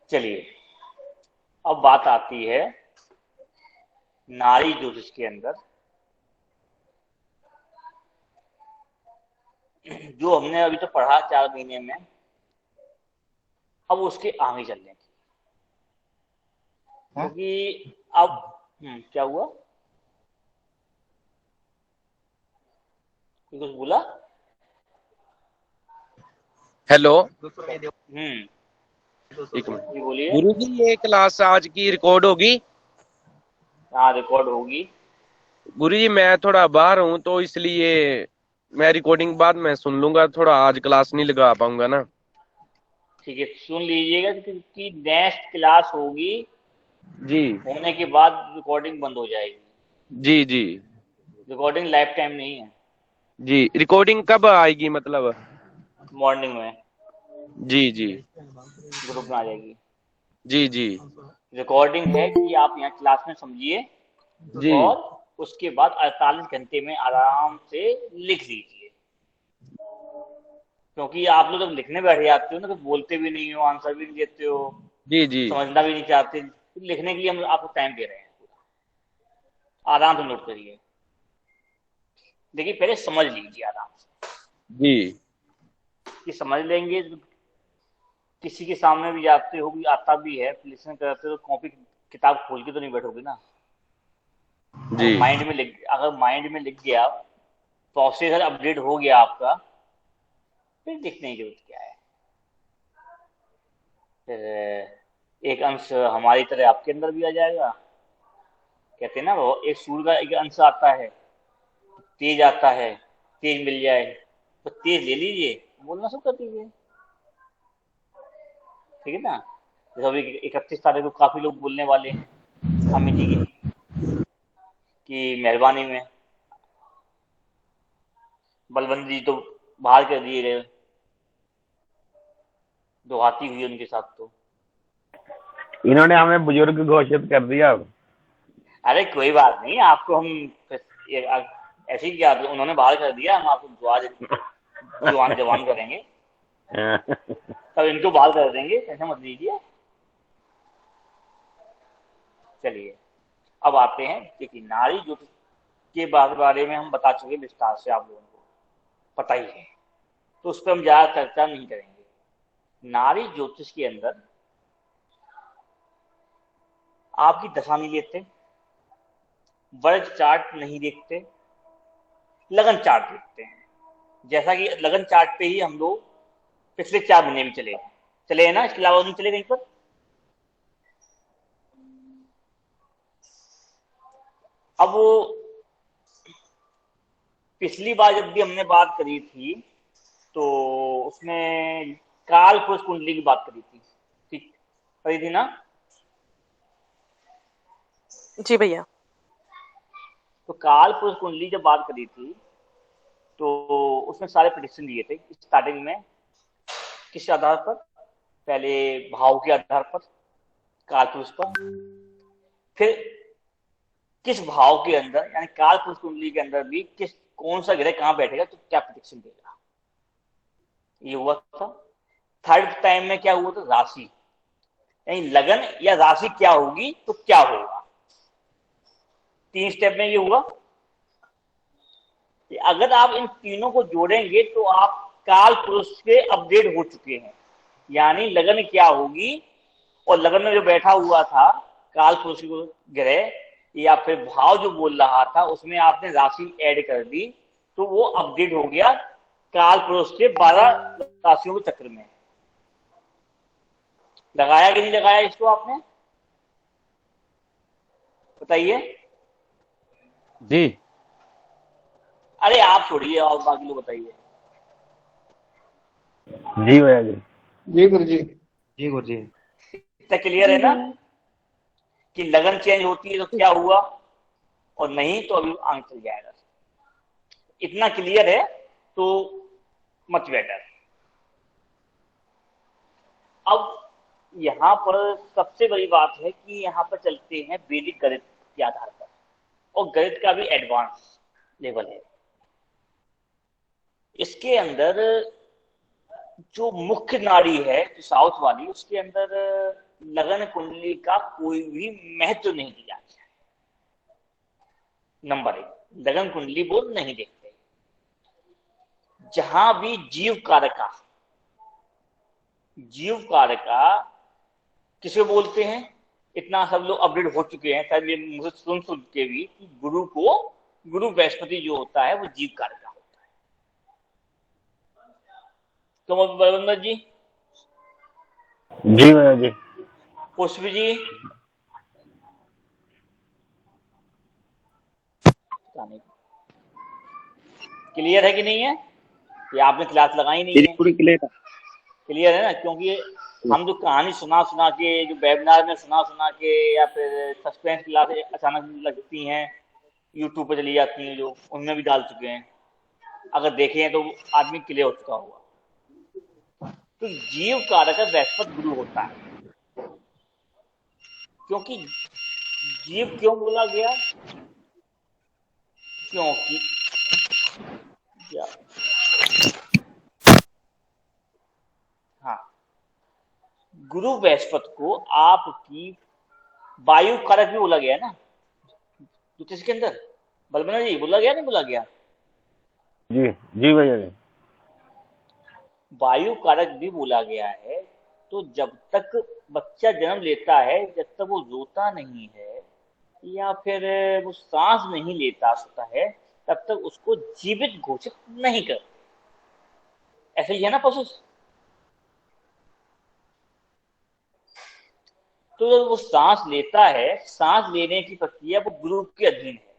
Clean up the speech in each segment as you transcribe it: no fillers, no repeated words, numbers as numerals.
चलिए, अब बात आती है नारी ज्योतिष के अंदर, जो हमने अभी तो पढ़ा 4 महीने में। अब उसके आगे चलने की, हाँ? क्योंकि अब क्या हुआ? कोई कुछ बोला? हेलो। हम्म। एक मिनट। जी बोलिए। गुरु जी, ये क्लास आज की रिकॉर्ड होगी? हाँ, रिकॉर्ड होगी। गुरु जी, मैं थोड़ा बाहर हूँ तो इसलिए मैं रिकॉर्डिंग बाद में सुन लूंगा, थोड़ा आज क्लास नहीं लगा पाऊंगा ना। ठीक है, सुन लीजिएगा कि नेक्स्ट क्लास होगी, जी होने के बाद रिकॉर्डिंग बंद हो जाएगी। जी जी। रिकॉर्डिंग लाइफ टाइम नहीं है। जी, रिकॉर्डिंग कब आएगी मतलब? मॉर्निंग में जी जी। ग्रुप में आ जाएगी। जी जी। रिकॉर्डिंग है कि आप यहाँ क्लास में समझिए, जी और उसके बाद 48 घंटे में आराम से लिख लीजिए। क्योंकि आप लोग जब लिखने बैठ जाते हो ना, तो बोलते भी नहीं हो, आंसर भी नहीं देते हो, जी जी। समझना भी नहीं चाहते, तो लिखने के लिए हम आपको टाइम दे रहे हैं। आराम से नोट करिए। देखिए, पहले समझ लीजिए आराम से। जी कि समझ लेंगे तो किसी के सामने भी जाते हो, भी आता भी है, लिसन करते हो, तो कॉपी किताब खोल के तो नहीं बैठोगे ना। जी। अगर माइंड में लिख गया, प्रोसेसर अपडेट हो गया आपका, फिर लिखने की जरूरत क्या है? फिर एक अंश हमारी तरह आपके अंदर भी आ जाएगा। कहते हैं ना, वो एक सूर्य का एक अंश आता है, तेज आता है, तेज मिल जाए तो तेज ले लीजिए, बोलना शुरू कर दीजिए। ठीक है ना? जैसे अभी 31 तारीख को काफी लोग बोलने वाले हैं अमित जी की मेहरबानी में। बलवंत जी तो बाहर कर दिए गए, दो हाथी हुई उनके साथ तो। इन्होंने हमें बुजुर्ग घोषित कर दिया अब। अरे कोई बात नहीं, आपको हम ऐसे ही क्या, उन्होंने बाहर कर दिया, हम आपको दुआ जवान जवान करेंगे, तब इनको बाहर कर देंगे, ऐसा मत लीजिए। चलिए, अब आते हैं, देखिए नारी ज्योतिष के बारे में हम बता चुके विस्तार से, आप लोगों को पता ही है, तो उस पर हम ज्यादा चर्चा नहीं करेंगे। नारी ज्योतिष के अंदर आपकी दशा नहीं लेते, वर्ग चार्ट नहीं देखते, लगन चार्ट देखते हैं। जैसा कि लगन चार्ट पे ही हम लोग पिछले 4 महीने में चले हैं ना, इसके अलावा नहीं चले कहीं पर। अब वो पिछली बार जब भी हमने बात करी थी, तो उसमें काल पुरुष कुंडली की बात करी थी, ठीक करी थी ना? जी भैया। तो काल पुरुष कुंडली जब बात करी थी, तो उसमें सारे प्रेडिक्शन दिए थे स्टार्टिंग में। किस आधार पर? पहले भाव के आधार पर, काल पुरुष पर, फिर किस भाव के अंदर, यानी काल पुरुष कुंडली के अंदर भी किस कौन सा ग्रह कहां बैठेगा तो क्या प्रेडिक्शन देगा, ये हुआ था। थर्ड टाइम में क्या हुआ था? राशि, यानी लगन या राशि क्या होगी तो क्या होगा। 3 स्टेप में ये हुआ कि अगर आप इन तीनों को जोड़ेंगे तो आप काल पुरुष के अपडेट हो चुके हैं, यानी लगन क्या होगी, और लगन में जो बैठा हुआ था काल पुरुष ग्रह, या फिर भाव जो बोल रहा था, उसमें आपने राशि ऐड कर दी, तो वो अपडेट हो गया काल पुरुष के 12 राशियों के चक्र में। लगाया कि नहीं लगाया इसको आपने? बताइए। जी अरे आप छोड़िए, और बाकी लोग बताइए। जी भैया जी। जी गुरु जी। जी गुरु जी। इतना क्लियर है जी ना भैया। कि लगन चेंज होती है तो क्या हुआ, और नहीं तो अभी आगे चल जाएगा। इतना क्लियर है तो मच बेटर। अब यहाँ पर सबसे बड़ी बात है कि यहाँ पर चलते हैं वैदिक गणित के आधार पर, और गणित का भी एडवांस लेवल है। इसके अंदर जो मुख्य नाड़ी है जो साउथ वाली, उसके अंदर लगन कुंडली का कोई भी महत्व नहीं दिया गया। नंबर 1, लगन कुंडली वो नहीं देखते। जहां भी जीव कारका किसे बोलते हैं, इतना सब लोग अपडेट हो चुके हैं शायद, ये मुझे सुन के भी, कि गुरु बृहस्पति जो होता है वो जीव कारका होता है। तो बलवंदर जी, जी भैया जी। पुष्प जी, क्लियर है कि नहीं है? कि आपने क्लास लगाई नहीं है? पूरी क्लियर है। क्लियर है ना? क्योंकि हम जो कहानी सुना सुना के, जो वेबिनार में सुना सुना के, या फिर सस्पेंस क्लास अचानक लगती हैं यूट्यूब पर चली जाती हैं, जो उनमें भी डाल चुके हैं, अगर देखे हैं तो आदमी क्लियर हो चुका होगा। तो जीव कारक बृहस्पति गुरु होता है। क्योंकि जीव क्यों बोला गया? क्योंकि हाँ, गुरु बृहस्पति को आपकी वायु कारक भी बोला गया है ना ज्योतिष के अंदर। बलबना जी, बोला गया नहीं बोला गया? जी जी भैया जी। वायु कारक भी बोला गया है। तो जब तक बच्चा जन्म लेता है, जब तक वो रोता नहीं है या फिर वो सांस नहीं लेता होता है, तब तक उसको जीवित घोषित नहीं कर। ऐसे ही है ना पशु? तो जब वो सांस लेता है, सांस लेने की प्रक्रिया वो गुरु के अधीन है।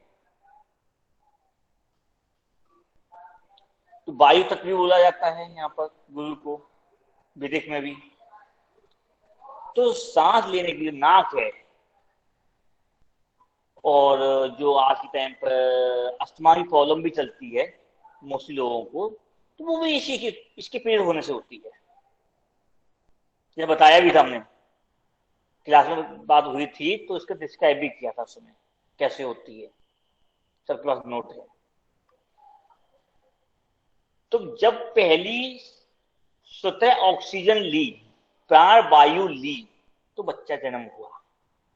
तो वायु तक भी बोला जाता है यहाँ पर गुरु को, वैदिक में भी। तो सांस लेने के लिए नाक है, और जो आज के टाइम पर अस्थमा की प्रॉब्लम भी चलती है मोस्टली लोगों को, तो वो भी इसके पीड़ होने से होती है। ये बताया भी था हमने, क्लास में बात हुई थी तो इसका डिस्क्राइब भी किया था उसमें कैसे होती है, सब क्लास नोट है। तो जब पहली स्वतः ऑक्सीजन ली, प्राण वायु ली, तो बच्चा जन्म हुआ,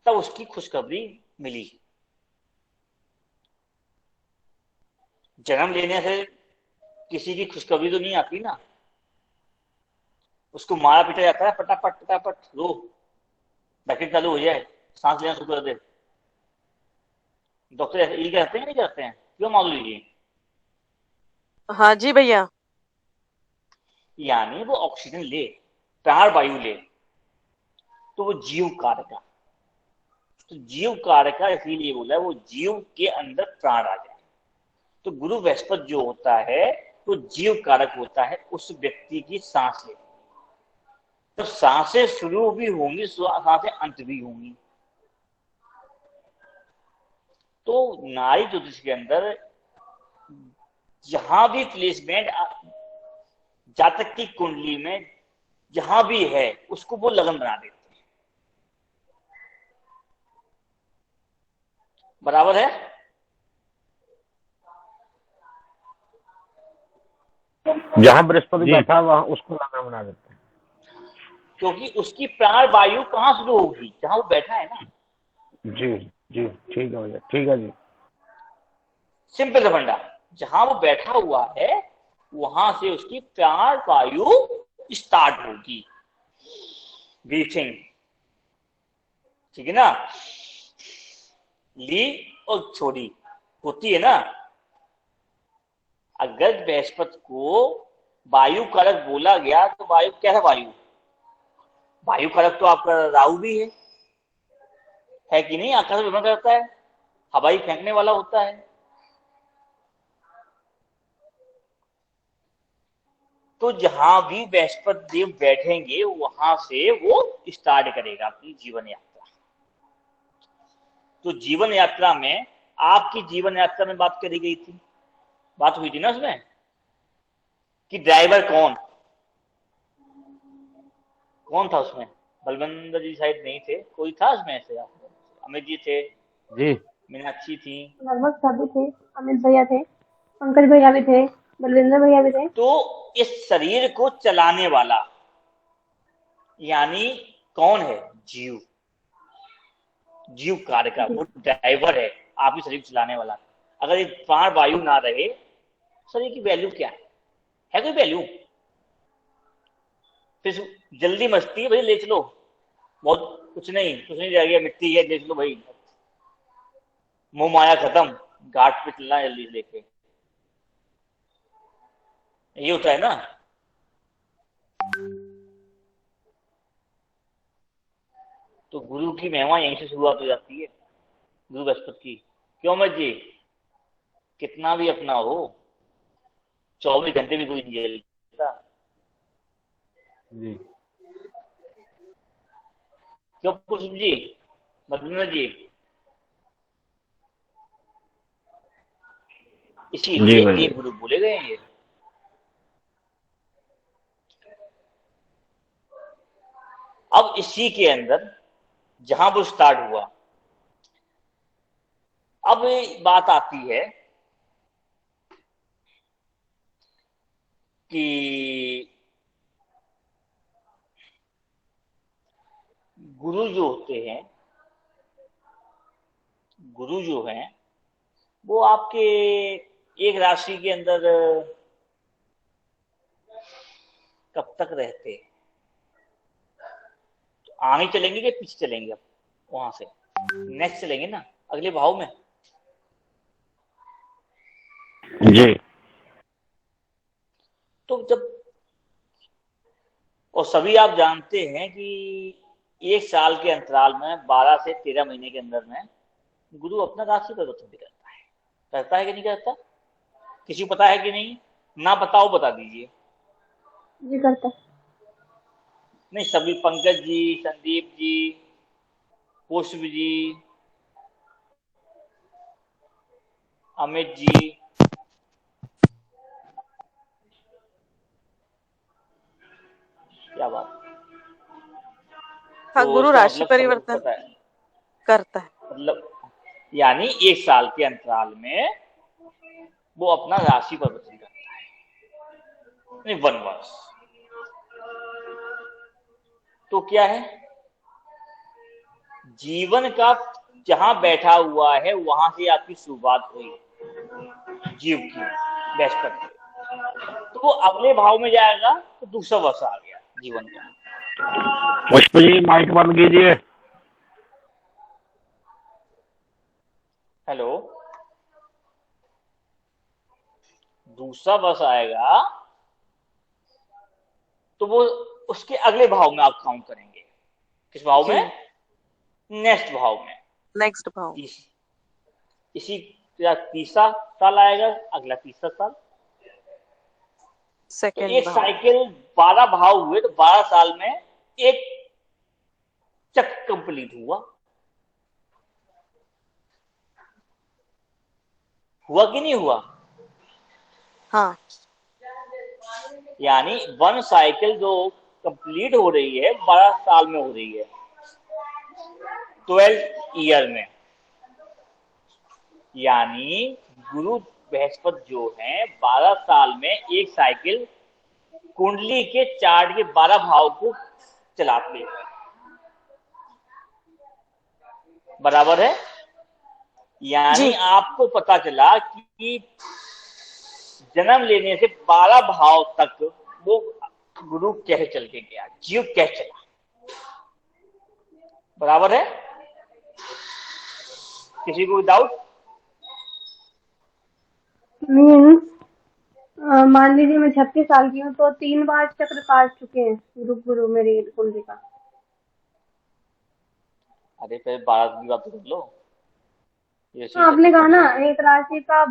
तब उसकी खुशखबरी मिली। जन्म लेने से किसी की खुशखबरी तो नहीं आती ना, उसको मारा पीटा जाता है, फटाफट फटाफट रो, बैटरी चालू हो जाए, सांस लेना शुरू कर दे। डॉक्टर ये कहते हैं नहीं कहते हैं? क्यों मांग लीजिए। हाँ जी भैया। यानी वो ऑक्सीजन ले, प्राण वायु ले, तो वो जीव कारक। तो जीव कारक इसीलिए बोला है, वो जीव के अंदर प्राण आ जाए। तो गुरु बृहस्पति जो होता है तो जीव कारक होता है उस व्यक्ति की सांस लेने। तो सांसें शुरू भी होंगी, सांसें अंत भी होंगी। तो नारी ज्योतिष के अंदर जहां भी प्लेसमेंट जातक की कुंडली में जहां भी है, उसको वो लगन बना देते हैं। बराबर है? जहाँ बृहस्पति बैठा वहाँ उसको लगन बना देते हैं। क्योंकि उसकी प्राण वायु कहाँ शुरू होगी? जहां वो बैठा है ना। जी जी ठीक है भैया, ठीक है जी। सिंपल फंडा, जहां वो बैठा हुआ है वहां से उसकी प्राण वायु स्टार्ट होगी, ब्रीथिंग। ठीक है ना? ली और छोड़ी होती है ना। अगर बृहस्पति को वायु कारक बोला गया तो वायु क्या है? वायु कारक तो आपका राहु भी है कि नहीं? आकाश में भ्रमण करता है, हवाई फेंकने वाला होता है। तो जहां भी बृहस्पति देव बैठेंगे वहां से वो स्टार्ट करेगा अपनी जीवन यात्रा। तो जीवन यात्रा में, आपकी जीवन यात्रा में बात करी गई थी, बात हुई थी ना उसमें, कि ड्राइवर कौन था उसमें? बलवंदर जी शायद नहीं थे, कोई था उसमें ऐसे? अमित जी थे जी मीनाक्षी थी। लगभग सभी थे, अमित भैया थे, पंकज भैया भी थे, बलविंदर भैया भी थे। तो इस शरीर को चलाने वाला यानी कौन है? जीव। जीव कार्य का वो ड्राइवर है, आपके शरीर को चलाने वाला। अगर ये प्राण वायु ना रहे, शरीर की वैल्यू क्या है कोई वैल्यू? फिर जल्दी मस्ती भाई, ले चलो, बहुत कुछ नहीं रह गया, मिट्टी है, ले चलो भाई, मोह माया खत्म, घाट पे चलना जल्दी से लेके, ये होता है ना। तो गुरु की महिमा यहीं से शुरुआत हो जाती है, गुरु बृहस्पति की। क्यों मत जी? कितना भी अपना हो, 24 घंटे भी कोई नहीं झेलता। जी क्यों कुसुम जी, बद्रीनाथ जी? जी इसीलिए भाई। एक गुरु बोले गए हैं ये। अब इसी के अंदर जहां वो स्टार्ट हुआ, अब बात आती है कि गुरु जो होते हैं, गुरु जो हैं, वो आपके एक राशि के अंदर कब तक रहते हैं? तो आगे चलेंगे कि पीछे चलेंगे? अब वहां से नेक्स्ट चलेंगे ना, अगले भाव में। जी तो जब, और सभी आप जानते हैं कि एक साल के अंतराल में 12 से 13 महीने के अंदर में गुरु अपना राशि परिवर्तन भी करता है कि नहीं करता? किसी को पता है कि नहीं? ना बताओ, बता दीजिए। जी करता है। नहीं, सभी, पंकज जी, संदीप जी, पुष्प जी, अमित जी, क्या बात। हाँ, तो गुरु इसका राशि मतलब सबको परिवर्तन पता है, करता है। मतलब यानी एक साल के अंतराल में वो अपना राशि परिवर्तन करता है, नहीं 1 वर्ष। तो क्या है, जीवन का जहां बैठा हुआ है वहां से आपकी शुरुआत हुई जीव की, बृहस्पति की। तो वो अगले भाव में जाएगा तो दूसरा वर्ष आ गया जीवन का। पुष्प जी माइक बंद कीजिए। हेलो, दूसरा वर्ष आएगा तो वो उसके अगले भाव में आप काउंट करेंगे। किस भाव जी, में? नेक्स्ट भाव में। नेक्स्ट भाव। इसी का तीसरा साल आएगा, अगला तीसरा साल। तो सेकंड एक भाव। साइकिल 12 भाव हुए, तो 12 साल में एक चक्र कंप्लीट हुआ कि नहीं हुआ? हाँ यानी 1 साइकिल जो कंप्लीट हो रही है 12 साल में हो रही है, 12 ईयर में। यानी गुरु बृहस्पति जो है 12 साल में एक साइकिल कुंडली के चार्ट के 12 भाव को चलाते हैं। बराबर है? यानी जी। आपको पता चला कि जन्म लेने से 12 भाव तक वो गुरु कैसे चल के गया, जीव कैसे चला। बराबर है? किसी को डाउट? मीन्स मान लीजिए मैं 36 साल की हूँ तो 3 बार चक्र काट चुके हैं गुरु गुरु मेरी कुंडली का। अरे फिर 12 की बात तो कर लो। ये तो सही आपने 36 कहा थोड़ी ना हो गई। एक राशि का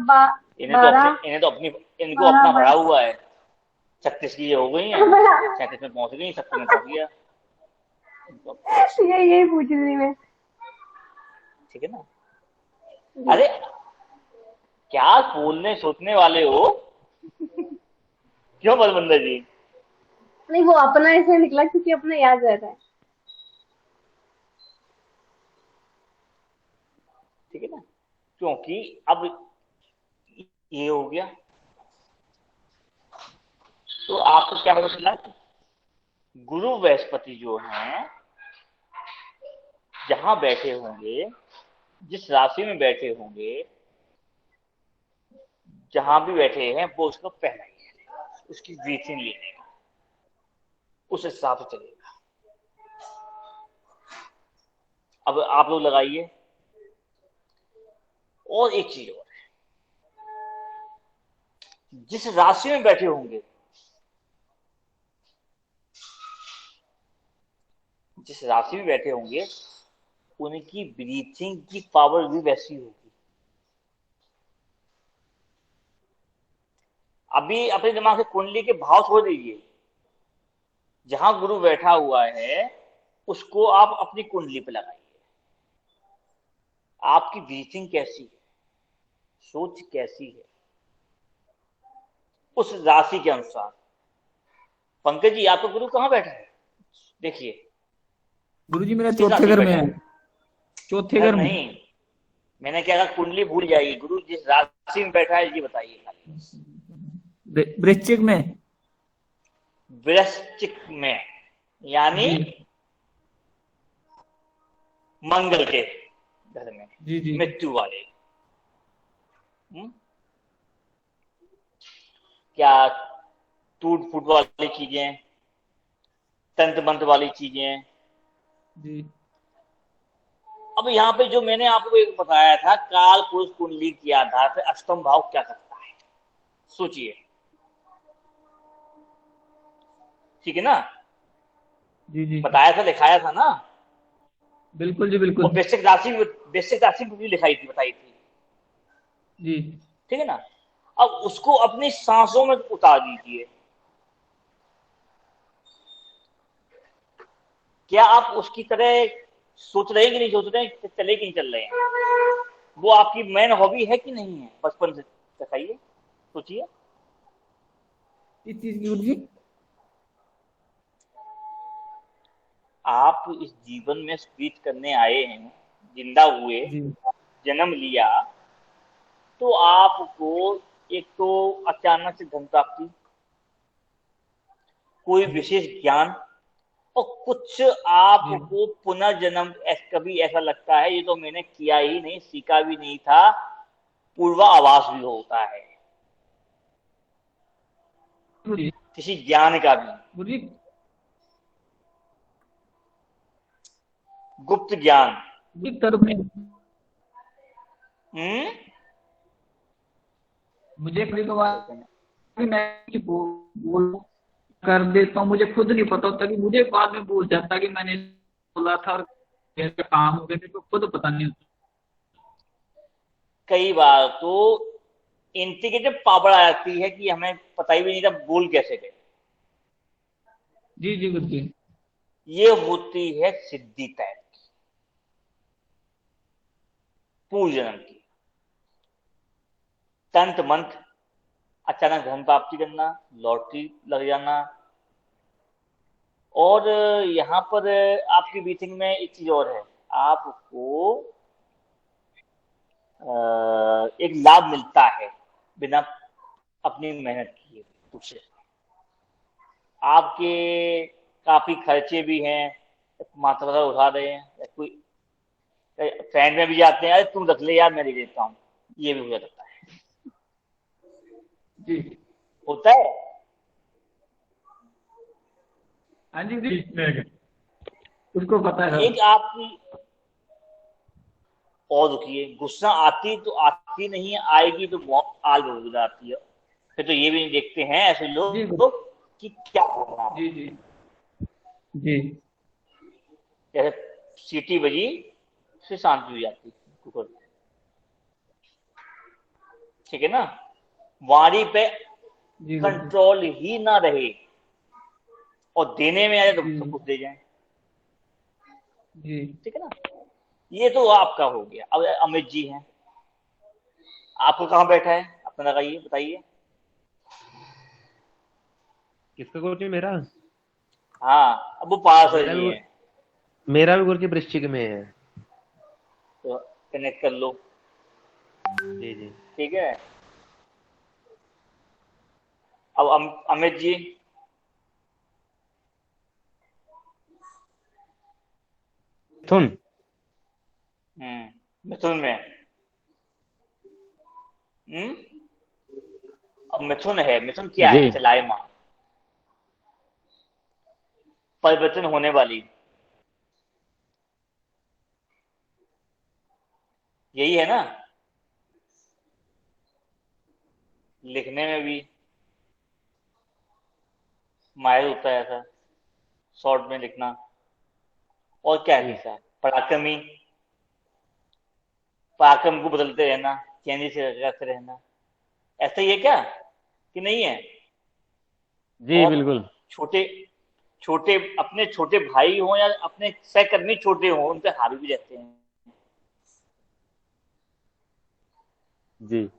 इन्हें तो अपने 12 इन्हें तो अपनी इनको 12 अपना भरा वर्ष। हुआ है। 36 की ये हो गई हैं, 37 में पहुंच गई, 70 में पहुंच गया। यही पूछ रही थी मैं। ठीक है ना? अरे क्या बोलने सोचने वाले हो? क्यों बलवंदर जी? नहीं वो अपना ऐसे निकला क्योंकि अपना याद रहता है। ठीक है ना? क्योंकि अब ये हो गया, तो आपको क्या पता चला कि गुरु बृहस्पति जो हैं जहां बैठे होंगे, जिस राशि में बैठे होंगे, जहां भी बैठे हैं, वो उसको पहना ही है, उसकी ब्रीथिंग लेने का, उस हिसाब से चलेगा। अब आप लोग लगाइए। और एक चीज और है, जिस राशि में बैठे होंगे, जिस राशि में बैठे होंगे, उनकी ब्रीथिंग की पावर भी वैसी होगी। अभी अपने दिमाग से कुंडली के भाव छोड़ दीजिए, जहां गुरु बैठा हुआ है उसको आप अपनी कुंडली पे लगाइए। आपकी ब्रीथिंग कैसी है, सोच कैसी है, उस राशि के अनुसार। पंकज जी, आपका गुरु कहाँ बैठा है? देखिए गुरुजी मेरा किस चौथे राशि घर में में बैठा है। है? चौथे घर घर में। नहीं, मैंने क्या कहा, कुंडली भूल जाइए। गुरु जिस राशि में बैठा है ये बताइए। वृश्चिक में। वृश्चिक में, यानी जी मंगल के घर में, जी जी मृत्यु वाले। क्या टूट फूट वाली चीजें, तंत्र मंत्र वाली चीजें। जी अब यहाँ पे जो मैंने आपको एक बताया था, काल पुरुष कुंडली के आधार पर अष्टम भाव क्या करता है, सोचिए। ठीक है ना? जी जी बताया था, दिखाया था ना। बिल्कुल जी और बिल्कुल। वृश्चिक राशि भी लिखाई थी, बताई थी। जी ठीक है ना? अब उसको अपनी सांसों में उतार दीजिए। क्या आप उसकी तरह सोच रहे हैं कि नहीं सोच रहे हैं, चले कि नहीं चल रहे हैं? वो आपकी मेन हॉबी है कि नहीं है, बचपन से? बताइए, सोचिए। किस चीज की गुरुजी? आप इस जीवन में स्पीच करने आए हैं, जिंदा हुए, जी जन्म लिया, तो आपको एक तो अचानक से धन प्राप्ति, कोई विशेष ज्ञान, और कुछ जी आपको पुनर्जन्म, कभी ऐसा लगता है ये तो मैंने किया ही नहीं, सीखा भी नहीं था, पूर्वाभास भी होता है गुरुजी। किसी ज्ञान का भी, गुरुजी गुप्त ज्ञान। तरफ में हम्म मुझे कभी कभार मैं कुछ बोल कर देता हूँ, मुझे खुद नहीं पता होता कि मुझे बाद में भूल जाता कि मैंने बोला था और मेरे काम हो गए, मेरे को खुद पता नहीं होता। कई बार तो इंटीग्रेटिव पावर आ जाती है कि हमें पता ही भी नहीं था बोल कैसे गए। जी जी गुरुजी। ये होती है सिद्धि टाइप की, पूर्व जन्म की। तंत्र मंत्र, अचानक धन प्राप्ति करना, लॉटरी लग जाना। और यहाँ पर आपकी ब्रीथिंग में एक चीज और है, आपको एक लाभ मिलता है बिना अपनी मेहनत किए दूसरे। आपके काफी खर्चे भी हैं, माता पिता उठा रहे हैं, या कोई फ्रेंड में भी जाते हैं, अरे तुम रख ले यार मैं दे देता हूँ, ये भी हो जाता है। जी होता है। हाँ जी जी उसको पता है। एक आपकी, और रुकिए, गुस्सा आती तो आती नहीं है, आएगी तो बहुत आग हो जाती है। फिर तो ये भी नहीं देखते हैं ऐसे जी लोग कि क्या होना है। जी जी जी जैसे सीटी बजी, फिर शांति हो जाती कुकर। ठीक है ना? वाणी पे जी गुरुजी। कंट्रोल ही ना रहे, और देने में आए तो जी सब कुछ दे जाए। जी ठीक है ना? ये तो आपका हो गया। अब अमित जी हैं, आपको कहाँ बैठा है, अपना लगाइए, बताइए। किसका गुरुजी? मेरा हाँ, अब वो पास मेरा जी भी हैं, मेरा भी गुरुजी वृश्चिक में है। तो कनेक्ट कर लो। जी जी। ठीक है। अब अमित जी, मिथुन। मिथुन में। अब मिथुन है, मिथुन क्या है? जी चलायमान, परिवर्तन होने वाली, यही है ना। लिखने में भी माहिर होता है ऐसा, शॉर्ट में लिखना। और क्या है जी तीसरा? पराक्रमी, पराक्रम को बदलते रहना, चेंजेस करते रहना। ऐसा ही है क्या कि नहीं है? जी और बिल्कुल। छोटे छोटे अपने छोटे भाई हो या अपने सहकर्मी छोटे हो, उन पे हावी भी रहते हैं। जी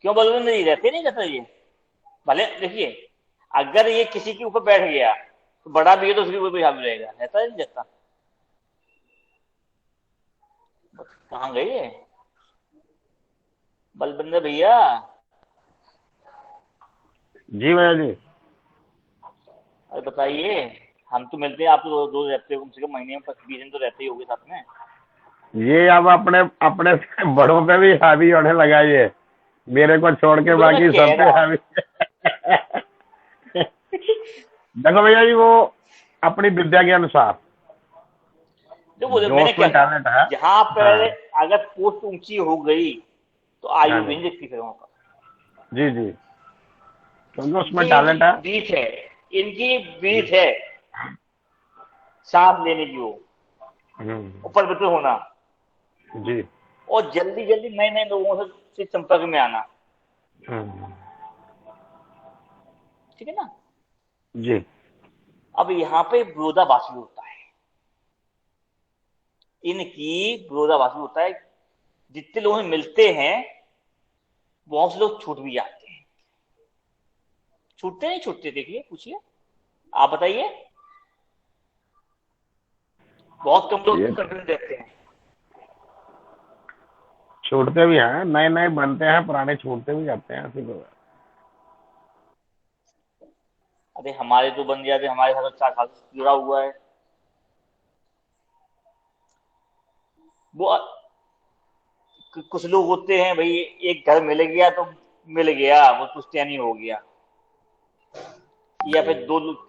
क्यों बलवंत नहीं रहते? नहीं रहता ये। भले देखिए, अगर ये किसी के ऊपर बैठ गया तो बड़ा भी है तो उसके ऊपर भी हावी रहेगा। रहता है नहीं रहता? कहाँ गए ये बलबंदर भैया? जी भैया जी। अरे बताइए, हम तो मिलते हैं, आप तो रोज रहते हो, कम से कम महीने में 20 दिन तो रहते ही होगे साथ में। ये अब अपने अपने से बड़ों पे भी हावी होने लगा ये, मेरे को छोड़ के तो मैं बाकी कह सब पे रहा हूँ, हावी। देखो भैया जी, वो अपनी विद्या के अनुसार देखो जो मैंने क्या उसमें कहा, टैलेंट है। जहां पर हाँ अगर पोस्ट ऊंची हो गई तो हाँ आयु भी जी नहीं दिखती फिर वहां पर। जी जी, क्योंकि उसमें ये टैलेंट है। बीट है, इनकी जी बीट है सांस लेने की, वो हम्म, ऊपर बेहतर होना, जी और जल्दी जल्दी नए नए लोगों से संपर्क में आना। हम्म, ठीक है ना। जी अब यहाँ पे विरोधाभासी होता है, इनकी विरोधाभासी होता है। जितने लोग मिलते हैं बहुत से लोग छूट भी जाते हैं। छूटते नहीं छूटते? देखिए, पूछिए, आप बताइए। बहुत कम लोग ये कंटिन्यू रहते हैं। छूटते भी हैं, नए नए बनते हैं, पुराने छूटते भी जाते हैं, ऐसी कोई बात। अरे हमारे तो बन जाते, हमारे साथ 4 साल से जुड़ा हुआ है वो। कुछ लोग होते हैं भाई, एक घर मिल गया तो मिल गया, वो पुश्तैनी हो गया, या फिर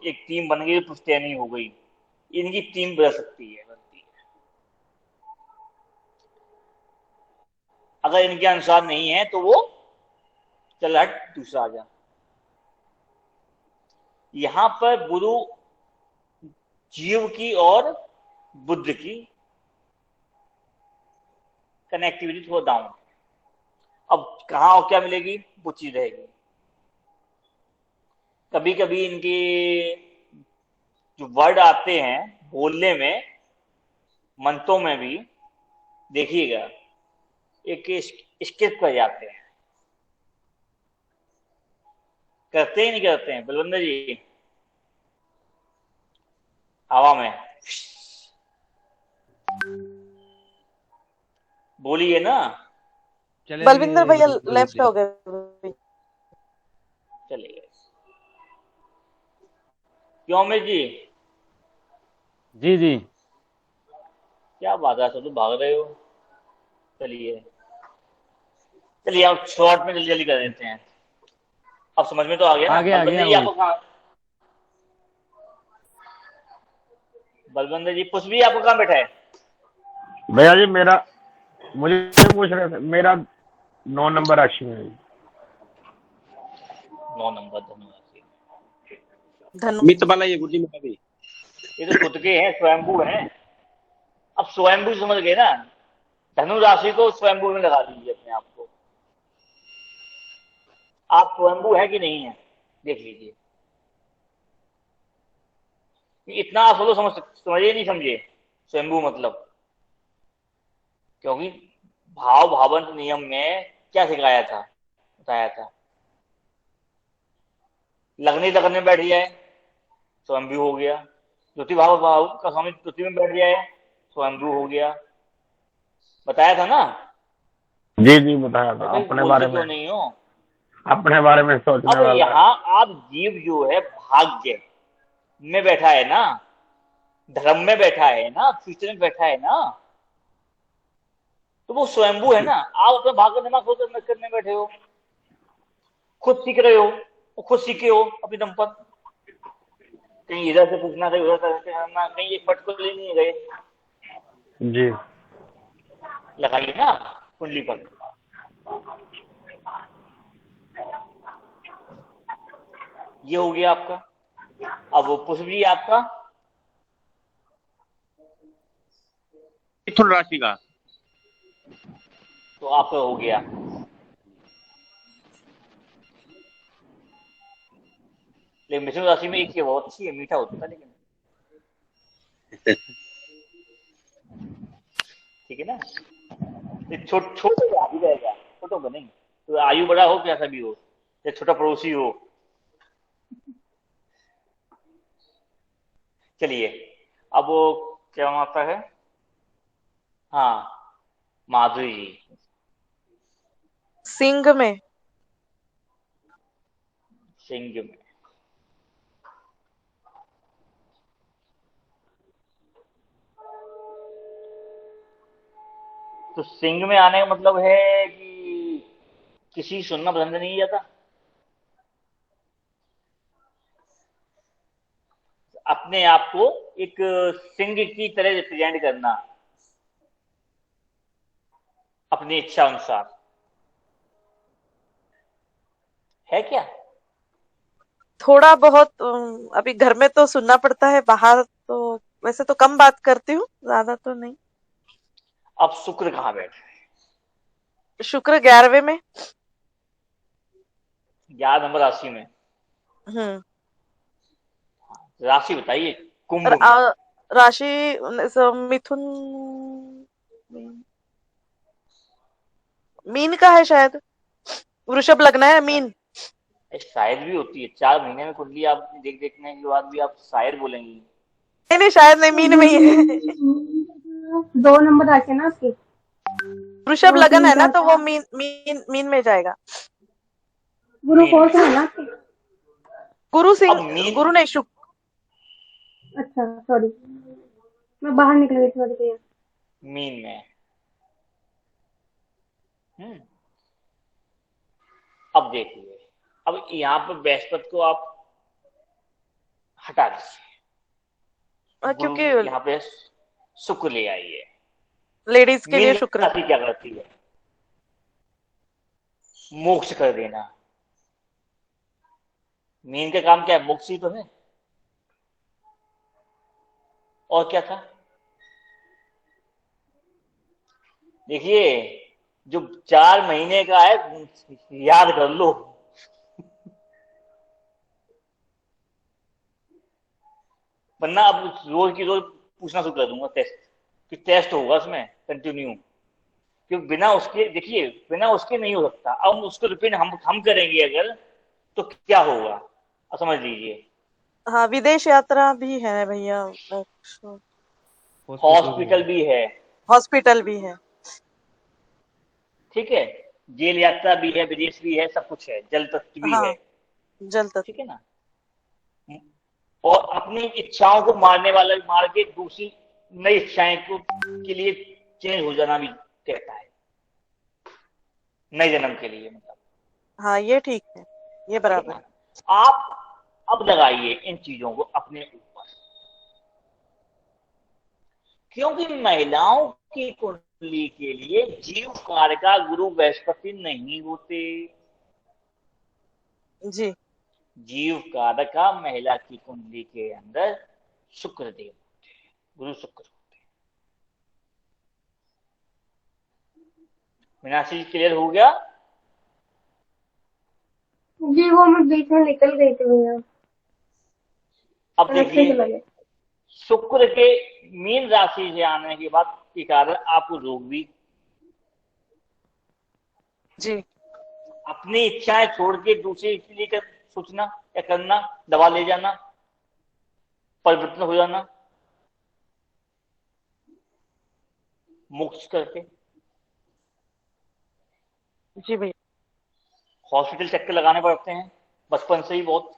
एक टीम बन गई तो पुश्तैनी हो गई। इनकी टीम बदल सकती है, बनती है। अगर इनके अनुसार नहीं है तो वो चल हट, दूसरा आ जा। यहां पर गुरु जीव की और बुद्ध की कनेक्टिविटी थोड़ा डाउन। अब कहाँ और क्या मिलेगी, वो चीज रहेगी। कभी कभी इनके जो वर्ड आते हैं बोलने में, मंत्रों में भी देखिएगा, एक स्किप कर जाते हैं। करते ही नहीं करते हैं बलवंदर जी, हवा में बोलिए ना। बलविंदर भैया लेफ्ट हो गए। चले गए। क्यों अमित जी? जी जी क्या बात है, सब तो भाग रहे हो। चलिए चलिए, आप शॉर्ट में जल्दी जल्दी कर देते हैं। अब समझ में तो आ गया ना। आगे आ बलवंदर गया जी वो। आपको कहाँ, बलवंदर जी पुष्प भी आपको कहाँ बैठा है? भैया जी, मेरा मुझे पूछ रहे थे, मेरा 9 नंबर राशि में है। 9 नंबर, धन्यवाद। धनु। मित वाला ये गुड्डी में भी। ये तो खुद के हैं, स्वयंभू हैं। अब स्वयंभू समझ गए ना। धनु राशि को स्वयंभू में लगा दीजिए अपने आप को। आप स्वयंभू है कि नहीं है, देख लीजिए। इतना आप सोचो, समझे नहीं समझे स्वयंभू मतलब? क्योंकि भाव भावंत नियम में क्या सिखाया था, बताया था, लगने लगने बैठ जाए स्वयंभू हो गया। ज्योति भाव भाव का स्वामी ज्योति में बैठ जाए स्वयंभू हो गया। बताया था ना। जी जी बताया था, अरे अपने बोलते बारे क्यों में, नहीं हो? अपने बारे में सोचने अब वाला है। यहाँ आप जीव जो है भाग्य में बैठा है ना, धर्म में बैठा है ना, फ्यूचर में बैठा है ना, तो वो स्वयंभू है ना। आप अपना भाग दिमाग खुद करने बैठे हो, खुद सीख रहे हो, वो खुद सीखे हो अपने दम पर। कहीं इधर से पूछना, कहीं उधर से करना, कहीं एक पर्टिकुलर नहीं गए। जी लगाइए ना कुंडली पर। ये हो गया आपका। अब वो पुष्प जी आपका मिथुन राशि का। तो आपका हो गया। लेकिन मिथुन राशि में एक चीज बहुत अच्छी है, मीठा होता है लेकिन। ठीक है ना। छोटे आ भी जाएगा, छोटों का नहीं। तो आयु बड़ा हो कैसा भी हो, या छोटा पड़ोसी हो। चलिए, अब वो क्या आता है। हाँ, माधुरी जी। सिंह में। सिंह में। तो सिंह में आने का मतलब है कि किसी सुनना पसंद नहीं आता, अपने आप को एक सिंह की तरह रिप्रेजेंट करना अपनी इच्छा अनुसार, है क्या। थोड़ा बहुत अभी घर में तो सुनना पड़ता है, बाहर तो वैसे तो कम बात करती हूँ, ज्यादा तो नहीं। अब शुक्र कहाँ बैठा है। शुक्र 11वें में। 11 नंबर राशि में। हम्म। राशि बताइए। कुंभ और में। राशि मिथुन, मीन का है शायद। वृषभ लगना है, मीन। शायद भी होती है, 4 महीने में कुंडली आप देखने के बाद भी आप शायद बोलेंगी। नहीं नहीं, शायद नहीं, मीन में ही है। 2 नंबर आके ना आपके। वृषभ वो लगन है ना, 3 तो 4 वो मीन में जाएगा। गुरु मीन कौन सा में। है ना आपके। गुरु सिंह, अब मीन। गुरु नहीं, शुक्र। अच्छा सॉरी, मैं बाहर निकल गई थोड़ी देर। मीन में। हम्म। अब देखिए, अब यहाँ पर बृहस्पति को आप हटा दीजिए, गुरु क्योंकि यहाँ पे शुक्र ले आइए। लेडीज के लिए मीन शुक्र। राशि क्या करती है, मोक्ष कर देना। मीन का काम क्या है, मोक्ष ही तो है। और क्या था। देखिए, जो 4 महीने का है याद कर लो। वरना अब रोज की रोज पूछना शुरू कर दूंगा टेस्ट, कि टेस्ट होगा उसमें कंटिन्यू। क्योंकि बिना उसके, देखिए, बिना उसके नहीं हो सकता। अब उसको रिपीट हम करेंगे अगर, तो क्या होगा, अब समझ लीजिए। हाँ, विदेश यात्रा भी है भैया, मोक्ष। हॉस्पिटल भी है। हॉस्पिटल भी है। ठीक है। जेल यात्रा भी है, विदेश भी है, सब कुछ है, जल तत्व भी है। हाँ, जल तत्व। ठीक है ना। और अपनी इच्छाओं को मारने वाला, मार के दूसरी नई इच्छाएं को के लिए चेंज हो जाना भी कहता है, नए जन्म के लिए मतलब। हाँ, ये ठीक है, ये ठीक है बराबर ना। है। आप अब लगाइए इन चीजों को अपने ऊपर, क्योंकि महिलाओं की कुंडली के लिए जीव कार्य का गुरु बृहस्पति नहीं होते। जी। जीव कारक का महिला की कुंडली के अंदर शुक्र देव होते हैं, गुरु शुक्र होते हैं। मीनाक्षी जी, क्लियर हो गया। जी वो मैं बीच में निकल गई थी भैया, अब कनेक्शन देखिए, चला गया। शुक्र के मीन राशि से आने के बाद के कारण आपको रोग भी, जी। अपनी इच्छाएं छोड़ के दूसरे के लिए सोचना या करना, दवा ले जाना, परिवर्तन हो जाना, मोक्ष करके। जी भैया। हॉस्पिटल चक्कर लगाने पड़ते हैं बचपन से ही बहुत।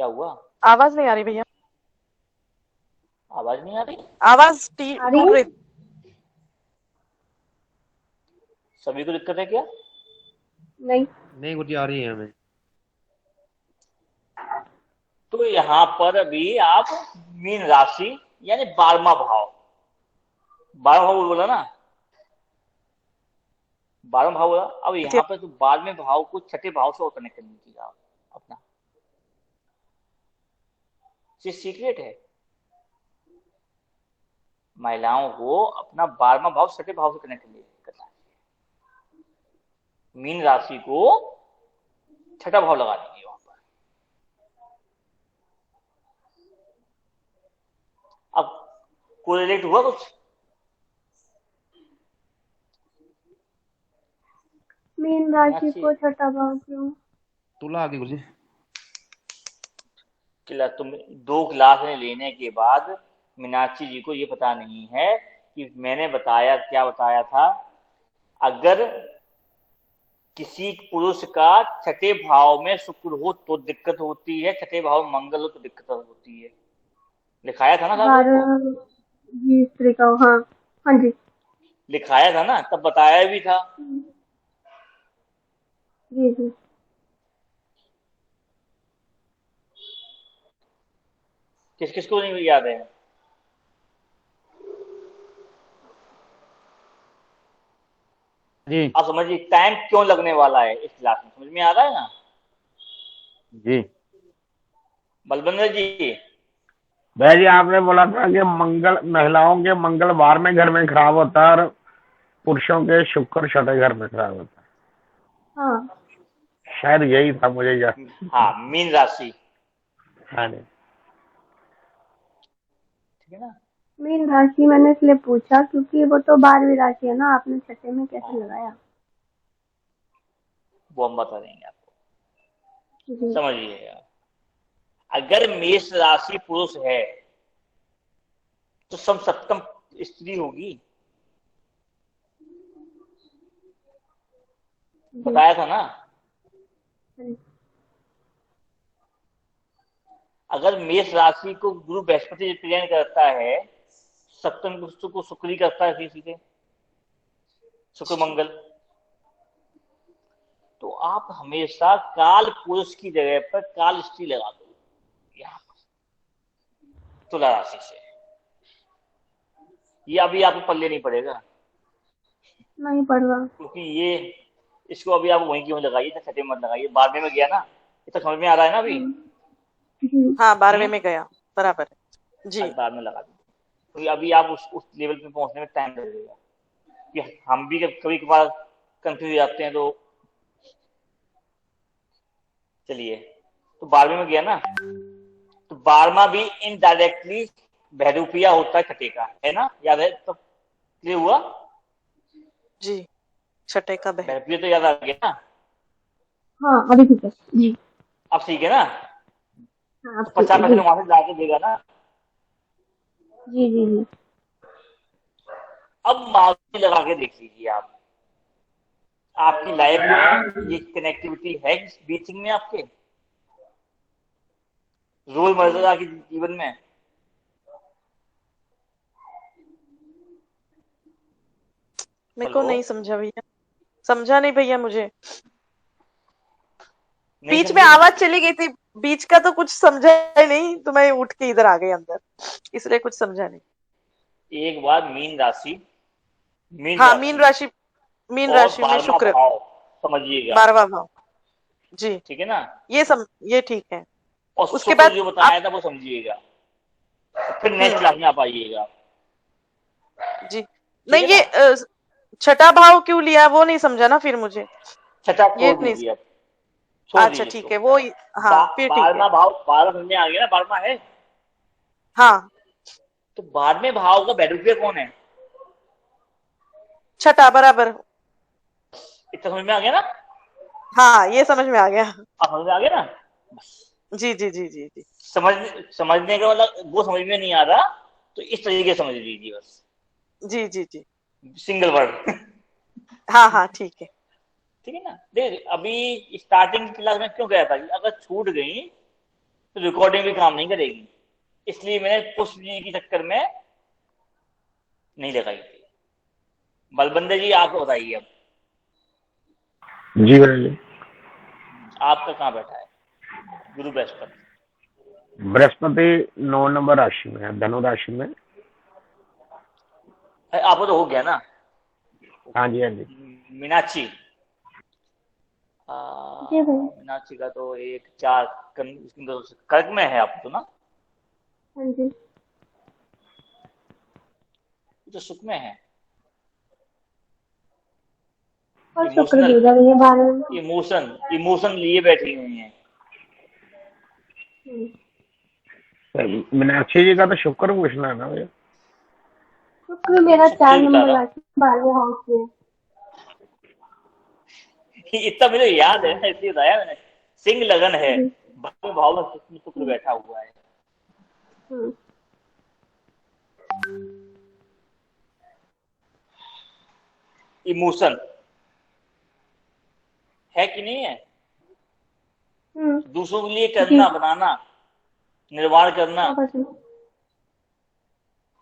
क्या हुआ? आवाज नहीं आ रही भैया, आवाज नहीं आ रही? आवाज आ रही टूट है? रही। सभी को दिक्कत है क्या? नहीं। नहीं कुछ आ रही है हमें। तो यहाँ पर अभी आप मीन राशि यानी 12वां भाव, 12वां भाव बोला ना, 12वां भाव बोला। अब यहाँ पे तो 12वें भाव को छठे भाव से और कनेक्ट करने की आप अपना, ये सीक्रेट है। महिलाओं को अपना 12वां भाव छठे भाव से कनेक्ट करना है। मीन राशि को छठा भाव लगा देंगे वहां पर। अब कोरिलेट हुआ कुछ? मीन राशि को छठा भाव क्यों? तुला आगे कुछ तुम 2 क्लासें लेने के बाद मीनाक्षी जी को ये पता नहीं है कि मैंने बताया क्या बताया था। अगर किसी पुरुष का छठे भाव में शुक्र हो तो दिक्कत होती है, छठे भाव में मंगल हो तो दिक्कत होती है। लिखाया था ना साहब आपको? जी स्त्री का, हाँ हाँ जी लिखाया था ना, तब बताया भी था। जी जी। किस किस को नहीं याद है? जी आप समझिए टाइम क्यों लगने वाला है इस क्लास में, समझ में आ रहा है ना? जी बलबंदर जी, भैया जी आपने बोला था कि मंगल महिलाओं के मंगलवार में घर में खराब होता है और पुरुषों के शुक्र छठे घर में खराब होता है। हाँ शायद यही था मुझे याद। हाँ मीन राशि, हाँ जी ठीक है ना। मीन राशि मैंने इसलिए पूछा क्योंकि वो तो 12वीं राशि है ना, आपने छठे में कैसे लगाया? वो हम बता देंगे आपको, जी समझिएगा। अगर मेष राशि पुरुष है तो सप्तम स्त्री होगी, बताया था ना। अगर मेष राशि को गुरु बृहस्पति रिप्रेजेंट करता है, सप्तम को शुक्र ही करता है सीधे, शुक्र मंगल, तो आप हमेशा काल पुरुष की जगह पर काल स्त्री लगा दो यहाँ पर तुला राशि से। ये अभी आपको पल्ले नहीं पड़ेगा, नहीं पड़ रहा क्योंकि ये इसको अभी आप वहीं की वहीं लगाइए, छठे मत लगाइए। 12वें में गया ना, ये तो समझ में आ रहा है ना अभी? जी। हाँ 12वें में गया, बराबर है जी। बाद में लगा दीजिए, क्योंकि अभी आप उस लेवल पे पहुंचने में टाइम लगेगा। कि हम भी कभी कभार कंफ्यूज हो जाते हैं। तो चलिए, तो 12वें में गया ना, तो 12वां भी इनडायरेक्टली बहरूपिया होता है छठे का, है ना? याद है तो क्लियर हुआ? जी छठे का बहन, बहरूपिया तो याद आ गया ना? हाँ अभी ठीक है जी। अब ठीक है ना? हाँ तो 50% वहां से लाके देगा ना। जी जी जी। अब माउस लगा के देख लीजिए आप, आपकी लाइफ में ये कनेक्टिविटी है बीचिंग में, आपके रोजमर्रा के जीवन में। मेरे को नहीं समझा भैया, समझा नहीं भैया मुझे। बीच में आवाज चली गई थी, बीच का तो कुछ समझा ही नहीं, तो मैं उठ के इधर आ गई अंदर, इसलिए कुछ समझा नहीं। एक बार मीन राशि, हाँ मीन राशि में शुक्र, समझिएगा, 12वां भाव जी, ठीक है ना? ये ठीक है। और उसके बाद जो बताया था वो समझिएगा, फिर नेक्स्ट क्लास में आप आइएगा जी। नहीं ये छठा भाव क्यों लिया वो नहीं समझा ना फिर मुझे। छठा ये छोड़ नहीं, दीजिए, अच्छा ठीक है वो, हाँ फिर ठीक है। 12वां भाव 12 समझ में आ गया ना, 12वां है। हाँ तो 12वें भाव का बहरूपिया कौन है? छठा, बराबर। इतना समझ में आ गया ना? हाँ ये समझ में आ गया। अब समझ में आ गया ना? जी जी जी जी जी। समझने का मतलब वो समझ में नहीं आ रहा तो इस तरीके से समझ लीजिए बस। जी जी जी। Single word. हाँ हाँ ठीक है। ठीक है ना? देख, अभी स्टार्टिंग क्लास में क्यों गया था कि अगर छूट गई तो रिकॉर्डिंग भी काम नहीं करेगी, इसलिए मैंने पुष्प जी के चक्कर में नहीं लगाई थी। बलबंदर जी आप बताइए अब, जी भैया जी। आपका कहाँ बैठा है गुरु बृहस्पति? बृहस्पति 9 नंबर राशि में है, धनु राशि में। आपको तो हो गया ना। हाँ जी, हाँ जी। मीनाक्षी, जी भैया। मीनाक्षी का तो 1 4 कर्क में है आप तो ना, हाँ जी। तो सुख में है। और शुक्र देगा भैया 12 में। इमोशन लिए बैठी हुई है। मीनाक्षी जी का तो शुक्र पूछना है ना भैया। शुक्र मेरा शुक्र 4 ही बता नंबर रहा। राशि 12वें हाउस में। इतना मुझे याद है, इसलिए बताया मैंने। सिंह लगन है, जी। भाव में शुक्र बैठा हुआ है। हम्म। इमोशन है कि नहीं है? दूसरों के लिए करना, जी। बनाना, निर्माण करना,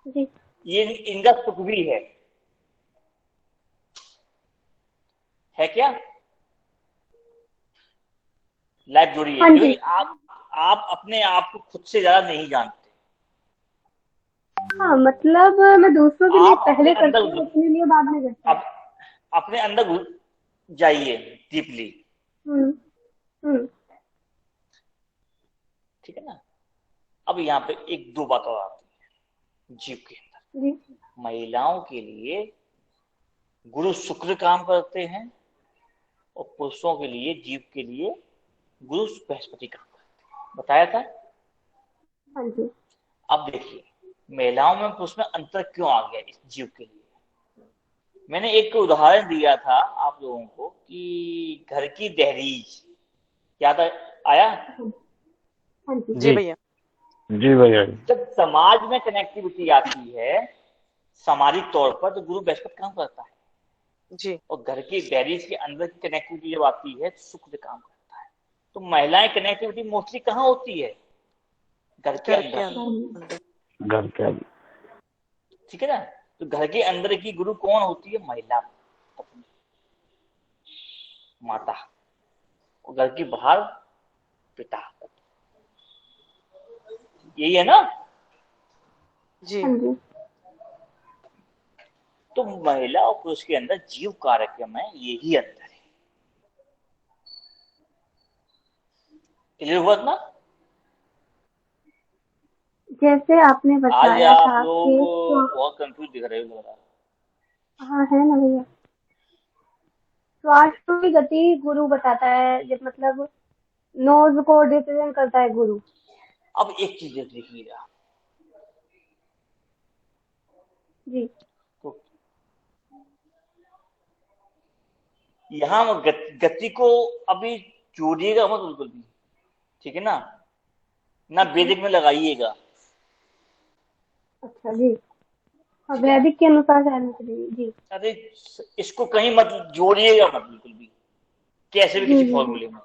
जी। ये इनका सुख भी है क्या? लाइफ जुड़ी है, हाँ जी। क्योंकि आप अपने आप को खुद से ज्यादा नहीं जानते। हाँ मतलब मैं दूसरों के लिए आप पहले अपने करती हूँ, अपने लिए बाद में करती हूँ। आप अपने अंदर घुस जाइए डीपली, ठीक है ना। अब यहाँ पे 1 2 बात और आती है जीव के अंदर। जी। महिलाओं के लिए गुरु शुक्र काम करते हैं, और पुरुषों के लिए, जीव के लिए गुरु बृहस्पति काम करते हैं, बताया था। हाँ जी। अब देखिए महिलाओं में पुरुष में अंतर क्यों आ गया इस जीव के लिए। मैंने एक उदाहरण दिया था आप लोगों को कि घर की दहलीज याद आया? हाँ जी। जी भैया। जी भैया। जब समाज में कनेक्टिविटी आती है सामाजिक तौर पर, तो गुरु बृहस्पति काम करता है। जी। और घर की दहलीज के अंदर की कनेक्टिविटी जब आती है तो शुक्र काम करता है। तो महिलाएं कनेक्टिविटी मोस्टली कहाँ होती है? घर के अंदर। घर के अंदर, ठीक है ना। तो घर के अंदर की गुरु कौन होती है? महिला, माता। और घर की बाहर पिता। यही है ना। जी। हाँ जी। तो महिला और पुरुष के अंदर जीव कारक में यही अंतर है। क्लियर हुआ ना? जैसे आपने आज बताया आप था लोग कि बहुत कंफ्यूज दिख रहे हो लग रहा है। हाँ है ना भैया। स्वास्थ्य की गति गुरु बताता है, जब मतलब नोज को रिप्रेजेंट करता है गुरु। अब एक चीज देखिएगा, जी। तो यहाँ गति को अभी जोड़िएगा मत बिल्कुल भी, ठीक है ना। ना वैदिक में लगाइएगा। अच्छा जी। हाँ वैदिक के अनुसार रहना चाहिए। जी। अरे इसको कहीं मत जोड़िएगा मत बिल्कुल भी, कैसे भी जी किसी जी। फॉर्मूले में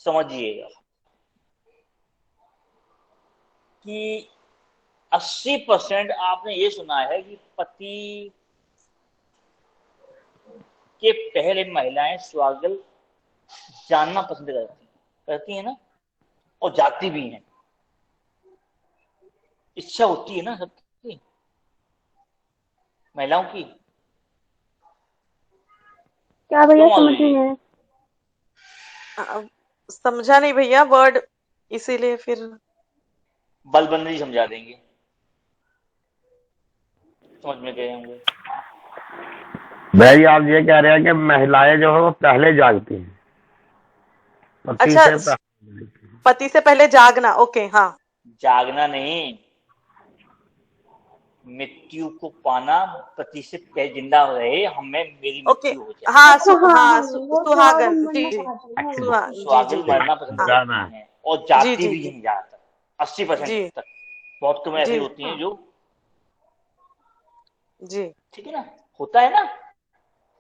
समझिएगा कि 80% आपने ये सुना है कि पति के पहले महिलाएं स्वागल जानना पसंद करती है ना, और जाती भी हैं। इच्छा होती है ना सबकी, महिलाओं की। क्या भैया क्यों समझ नहीं आया? समझा नहीं भैया वर्ड, इसीलिए फिर बलबंदी समझा देंगे, समझ में गए होंगे। भाई आप ये कह रहे हैं कि महिलाएं जो है वो पहले जागती हैं, पति अच्छा, से पति से पहले जागना। ओके, हाँ। जागना नहीं, मृत्यु को पाना। पति से पहले जिंदा रहे, हमें मेरी ओके, मृत्यु हो जाए। हाँ वो सुहागन। जी जी। स्वागल मरना पसंद जाना करती हैं और जाती जी, भी जी। हैं ज्यादातर, 80% जी तक। बहुत कम ऐसी जी। होती हैं जो, जी। ठीक है ना, होता है ना।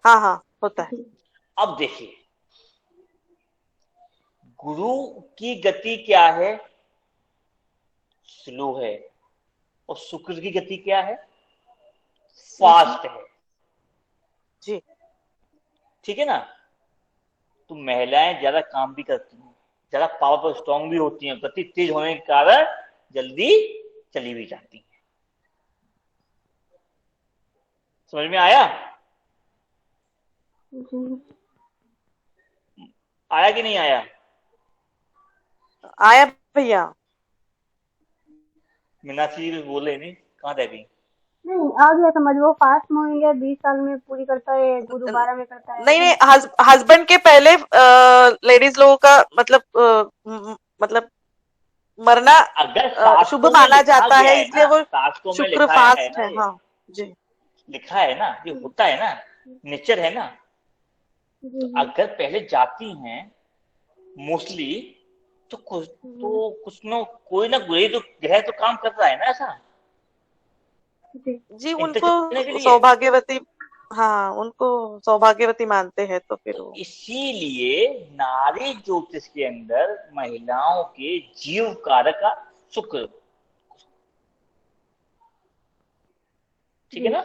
हाँ हाँ होता है। अब देखिए गुरु की गति क्या है? स्लो है, और शुक्र की गति क्या है, फास्ट है। जी ठीक है ना। तो महिलाएं ज्यादा काम भी करती हैं, ज्यादा पावरफुल स्ट्रांग भी होती हैं, गति तेज होने के कारण जल्दी चली भी जाती हैं। समझ में आया? जी। आया कि नहीं आया? आया भैया। मीनाक्षी जी कुछ बोले नहीं, कहाँ रह गई? नहीं, आ गया समझ। वो फास्ट मूविंग है, 20 साल में पूरी करता है, गुरु 12 में करता है, नहीं ऐसा नहीं, नहीं। हस्बैंड के पहले लेडीज लोगों का मतलब मतलब मरना अगर शुभ शास्त्रों में माना लिखा जाता गया है, है इसलिए ना, वो शास्त्रों में शुक्र लिखा है फास्ट ना, है। ये हाँ जी लिखा है ना, ये होता है ना, नेचर है ना। जी तो जी अगर पहले जाती हैं मोस्टली, तो कुछ न कोई ना कोई तो ग्रह तो काम कर रहा है ना ऐसा, जी जी, इंटर करने के उनको लिए। सौभाग्यवती, हाँ उनको सौभाग्यवती मानते हैं, तो फिर तो वो इसीलिए नारी ज्योतिष के अंदर महिलाओं के जीव कारक का शुक्र, ठीक है जी ना,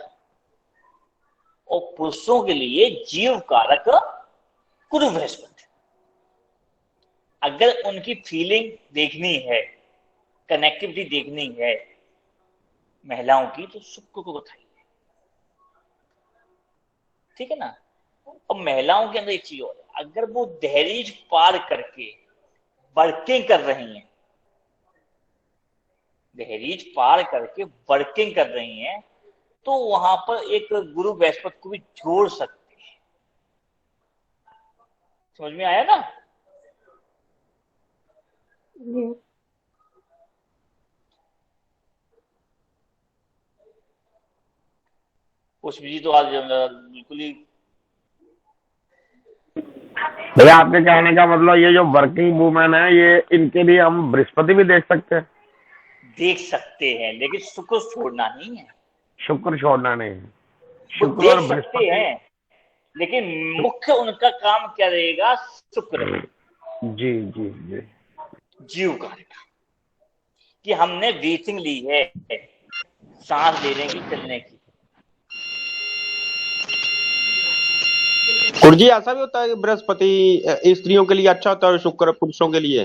और पुरुषों के लिए जीव कारक गुरु बृहस्पति। अगर उनकी फीलिंग देखनी है, कनेक्टिविटी देखनी है महिलाओं की, तो शुक्र को बताइए। ठीक है ना। और महिलाओं के अंदर एक चीज और है, अगर वो दहलीज पार करके वर्किंग कर रही हैं, दहलीज पार करके वर्किंग कर रही हैं, तो वहां पर एक गुरु बृहस्पति को भी जोड़ सकते हैं। समझ में आया ना? जी। पुष्प जी तो आज बिल्कुल ही भैया आपके कहने का मतलब ये जो वर्किंग वुमेन है, ये इनके लिए हम बृहस्पति भी देख सकते हैं? देख सकते हैं, लेकिन शुक्र छोड़ना नहीं है। शुक्र छोड़ना नहीं, वो शुक्र देख और सकते बृहस्पति। हैं, लेकिन मुख्य उनका काम क्या रहेगा, शुक्र, जी जी जी। जीव कार्य का, कि हमने ब्रीथिंग ली है, सांस लेने की, चलने की। गुरु जी ऐसा भी होता है कि बृहस्पति स्त्रियों के लिए अच्छा होता है और शुक्र पुरुषों के लिए?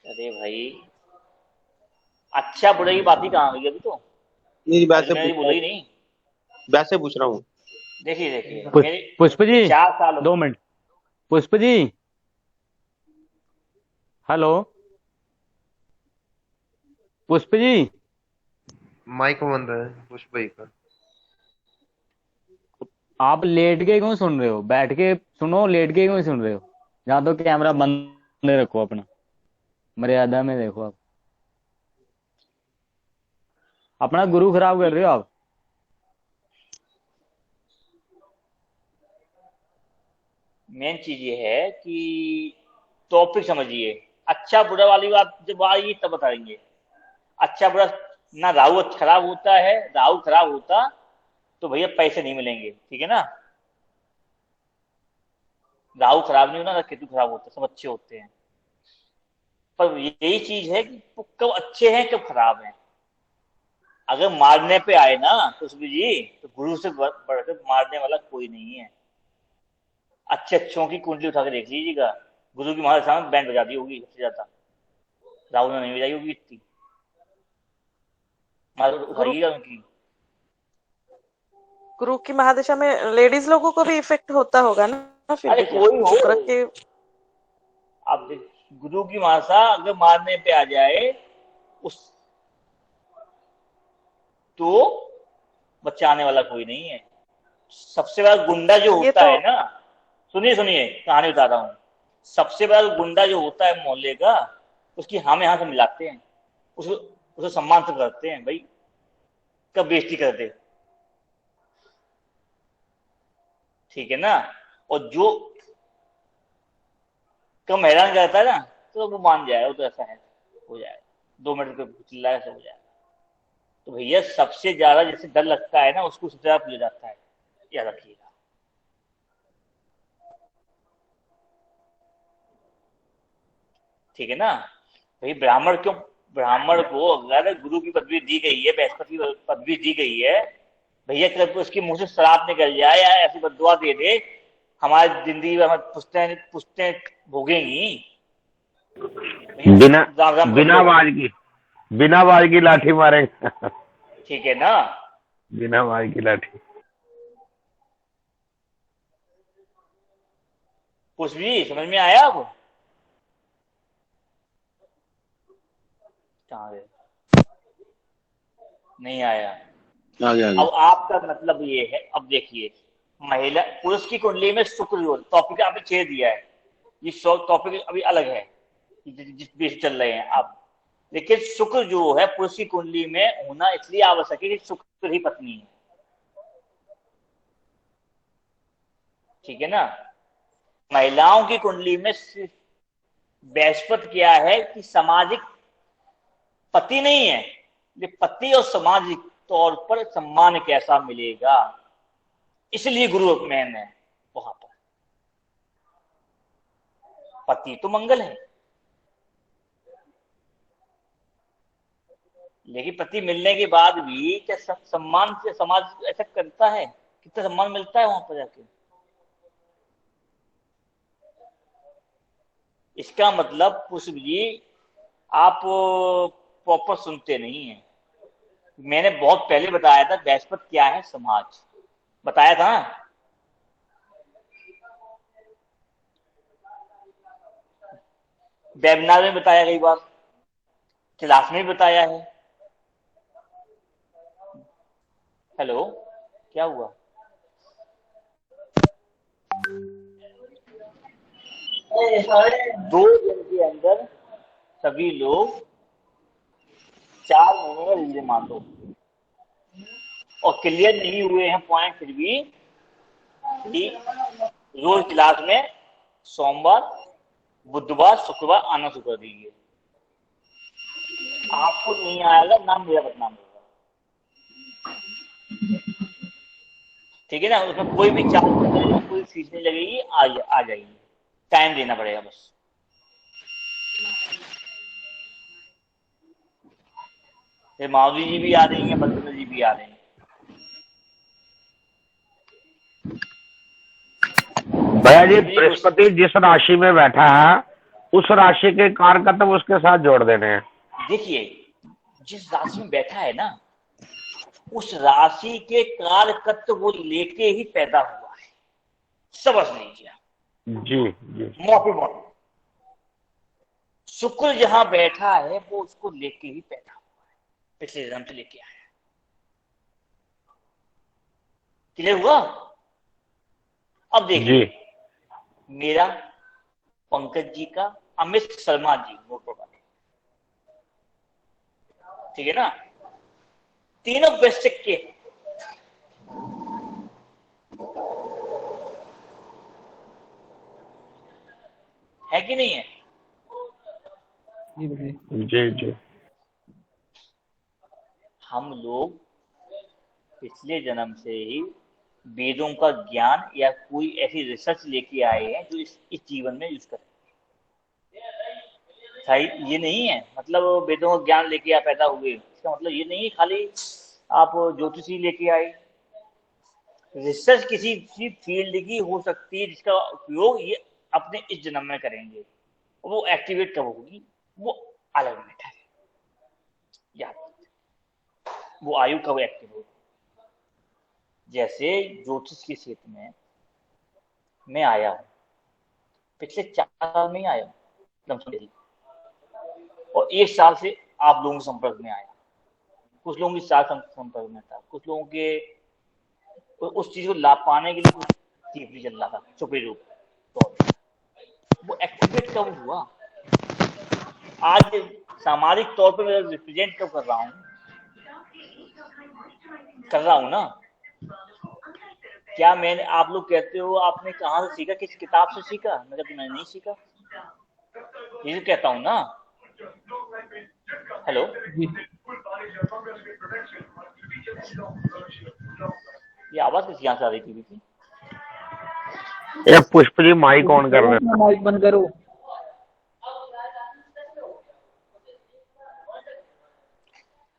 अरे भाई, अच्छा बुरा की बात ही कहाँ गई अभी तो, नहीं अभी वैसे मैंने बोला ही नहीं। पूछ रहा हूँ। देखिए देखिए, मेरी पुष्प जी 4 साल 2 मिनट। पुष्प जी हेलो, पुष्प जी माइक बंद है पुष्प भाई का। आप लेट के क्यों सुन रहे हो? बैठ के सुनो, लेट के क्यों सुन रहे हो? जहाँ तो कैमरा बंद रखो, अपना मर्यादा में देखो। आप अपना गुरु खराब कर रहे हो आप। मेन चीज ये है कि टॉपिक समझिए। अच्छा बुरा वाली बात जब आएगी तब बताएंगे। अच्छा बुरा ना, राहु खराब होता है, राहु खराब होता तो भैया पैसे नहीं मिलेंगे, ठीक है ना। राहु खराब नहीं होना ना, केतु खराब होता, सब अच्छे होते हैं। पर यही चीज है कि कब अच्छे हैं कब खराब हैं। अगर मारने पे आए ना खुशबू जी, तो गुरु से बढ़कर मारने वाला कोई नहीं है। अच्छे अच्छों की कुंडली उठा के देख लीजिएगा, गुरु की महाराज सामने बैंड बजा दी होगी सबसे ज्यादा, राहुल ने नहीं बजाई होगी इतनी। महाराज गुरु उठाइएगा उनकी। गुरु की महादशा में लेडीज लोगों को भी इफेक्ट होता होगा ना फिर अरे भैया, कोई हो, शुक्र के। आप गुरु की महासा अगर मारने पे आ जाए उस, तो बचाने वाला कोई नहीं है। सबसे बड़ा गुंडा जो ये होता तो है ना, सुनिए सुनिए कहानी बता रहा हूँ। सबसे बड़ा गुंडा जो होता है मोहल्ले का, उसकी हाँ में हाँ से मिलाते हैं, उसे उसे सम्मान से करते हैं भाई, कब बेइज्जती कर दे, ठीक है ना। और जो कम हैरान करता है ना, तो वो मान जाएगा, वो तो ऐसा है, हो जाएगा 2 मिनट के चिल्लाए से हो जाएगा। तो भैया सबसे ज्यादा जैसे डर लगता है ना, उसको सबसे ज्यादा ले जाता है, याद रखिएगा। ठीक है ना। भाई ब्राह्मण को अगर गुरु की पदवी दी गई है, बृहस्पति की पदवी दी गई है, भैया कल को उसके मुंह से श्राप निकल जाए या ऐसी बददुआ दे दे, हमारी जिंदगी में हमारी पुश्तें भोगेंगी। बिना राम बिना बाज की लाठी मारेंगे। ठीक है ना, बिना बाज की लाठी। कुछ भी समझ में आया अब? कहाँ गए? नहीं आया। आगे आगे। अब आपका मतलब ये है, अब देखिए, महिला पुरुष की कुंडली में शुक्र जो टॉपिक आपने छेड़ दिया है, ये टॉपिक अभी अलग है जिस बेस चल रहे हैं आप, लेकिन शुक्र जो है पुरुष की कुंडली में होना इसलिए आवश्यक है कि शुक्र ही पत्नी है, ठीक है ना। महिलाओं की कुंडली में सिर्फ बृहस्पति क्या है कि सामाजिक पति नहीं है, ये पति और सामाजिक तौर पर सम्मान कैसा मिलेगा, इसलिए गुरु मैन है वहां पर। पति तो मंगल है, लेकिन पति मिलने के बाद भी क्या सम्मान से समाज ऐसा करता है? कितना सम्मान मिलता है वहां पर जाके? इसका मतलब कुछ भी आप प्रॉपर सुनते नहीं है। मैंने बहुत पहले बताया था बृहस्पति क्या है, समाज बताया था ना। वेबिनार में बताया, कई बार क्लास में बताया है। हेलो, क्या हुआ? दो दिन के अंदर सभी लोग 4 महीने का रिजल्ट मान लो, और क्लियर नहीं हुए हैं पॉइंट, फिर भी रोज क्लास में सोमवार, बुधवार, शुक्रवार आना शुरू कर दीजिए। आपको नहीं आएगा ना, मेरा बदनाम होगा, ठीक है ना। उसमें कोई भी चार्ज, कोई फीस नहीं लगेगी, आ जाइए, टाइम देना पड़ेगा बस। माधवी जी भी आ रही हैं, बलविंदर जी भी आ रहे हैं। भैया जी, बृहस्पति जिस राशि में बैठा है उस राशि के कारकत्व उसके साथ जोड़ देने हैं। देखिए, जिस राशि में बैठा है ना, उस राशि के कारकत्व वो लेके ही पैदा हुआ है, समझ लीजिए। जी जी। मौके शुक्र जहां बैठा है वो उसको लेके ही पैदा हुआ है, पिछले जन्म से लेके आया है। क्लियर हुआ? अब देखिए, मेरा, पंकज जी का, अमित शर्मा जी, ठीक है ना, तीनों वृश्चिक के। है कि नहीं है? जी जी। हम लोग पिछले जन्म से ही वेदों का ज्ञान या कोई ऐसी रिसर्च लेके आए हैं जो इस जीवन में यूज करें। ये नहीं है मतलब वेदों का ज्ञान लेके आप पैदा हुए, इसका मतलब ये नहीं खाली आप ज्योतिषी लेके आए। रिसर्च किसी फील्ड की हो सकती है जिसका उपयोग ये अपने इस जन्म में करेंगे, वो एक्टिवेट कब होगी वो अलग मैटर है, याद वो आयु कब एक्टिव होगी। जैसे ज्योतिष के क्षेत्र में मैं आया हूँ, पिछले 4 साल में ही आया हूँ, और 1 साल से आप लोगों के संपर्क में आया। कुछ लोगों के साथ संपर्क में था, कुछ लोगों के उस चीज को लाभ पाने के लिए कुछ डीपली चल रहा था छुपे रूप तो वो एक्टिवेट कब हुआ। आज सामाजिक तौर पर मैं रिप्रेजेंट कब कर रहा हूँ ना। क्या मैंने, आप लोग कहते हो आपने कहाँ से सीखा, किस किताब से सीखा? मैं कहता मैंने नहीं सीखा, ये कहता हूँ ना। हेलो, ये आवाज किस यहाँ से आ रही थी? ये पुष्प जी माइक ऑन कर रहे हैं। माइक बंद करो।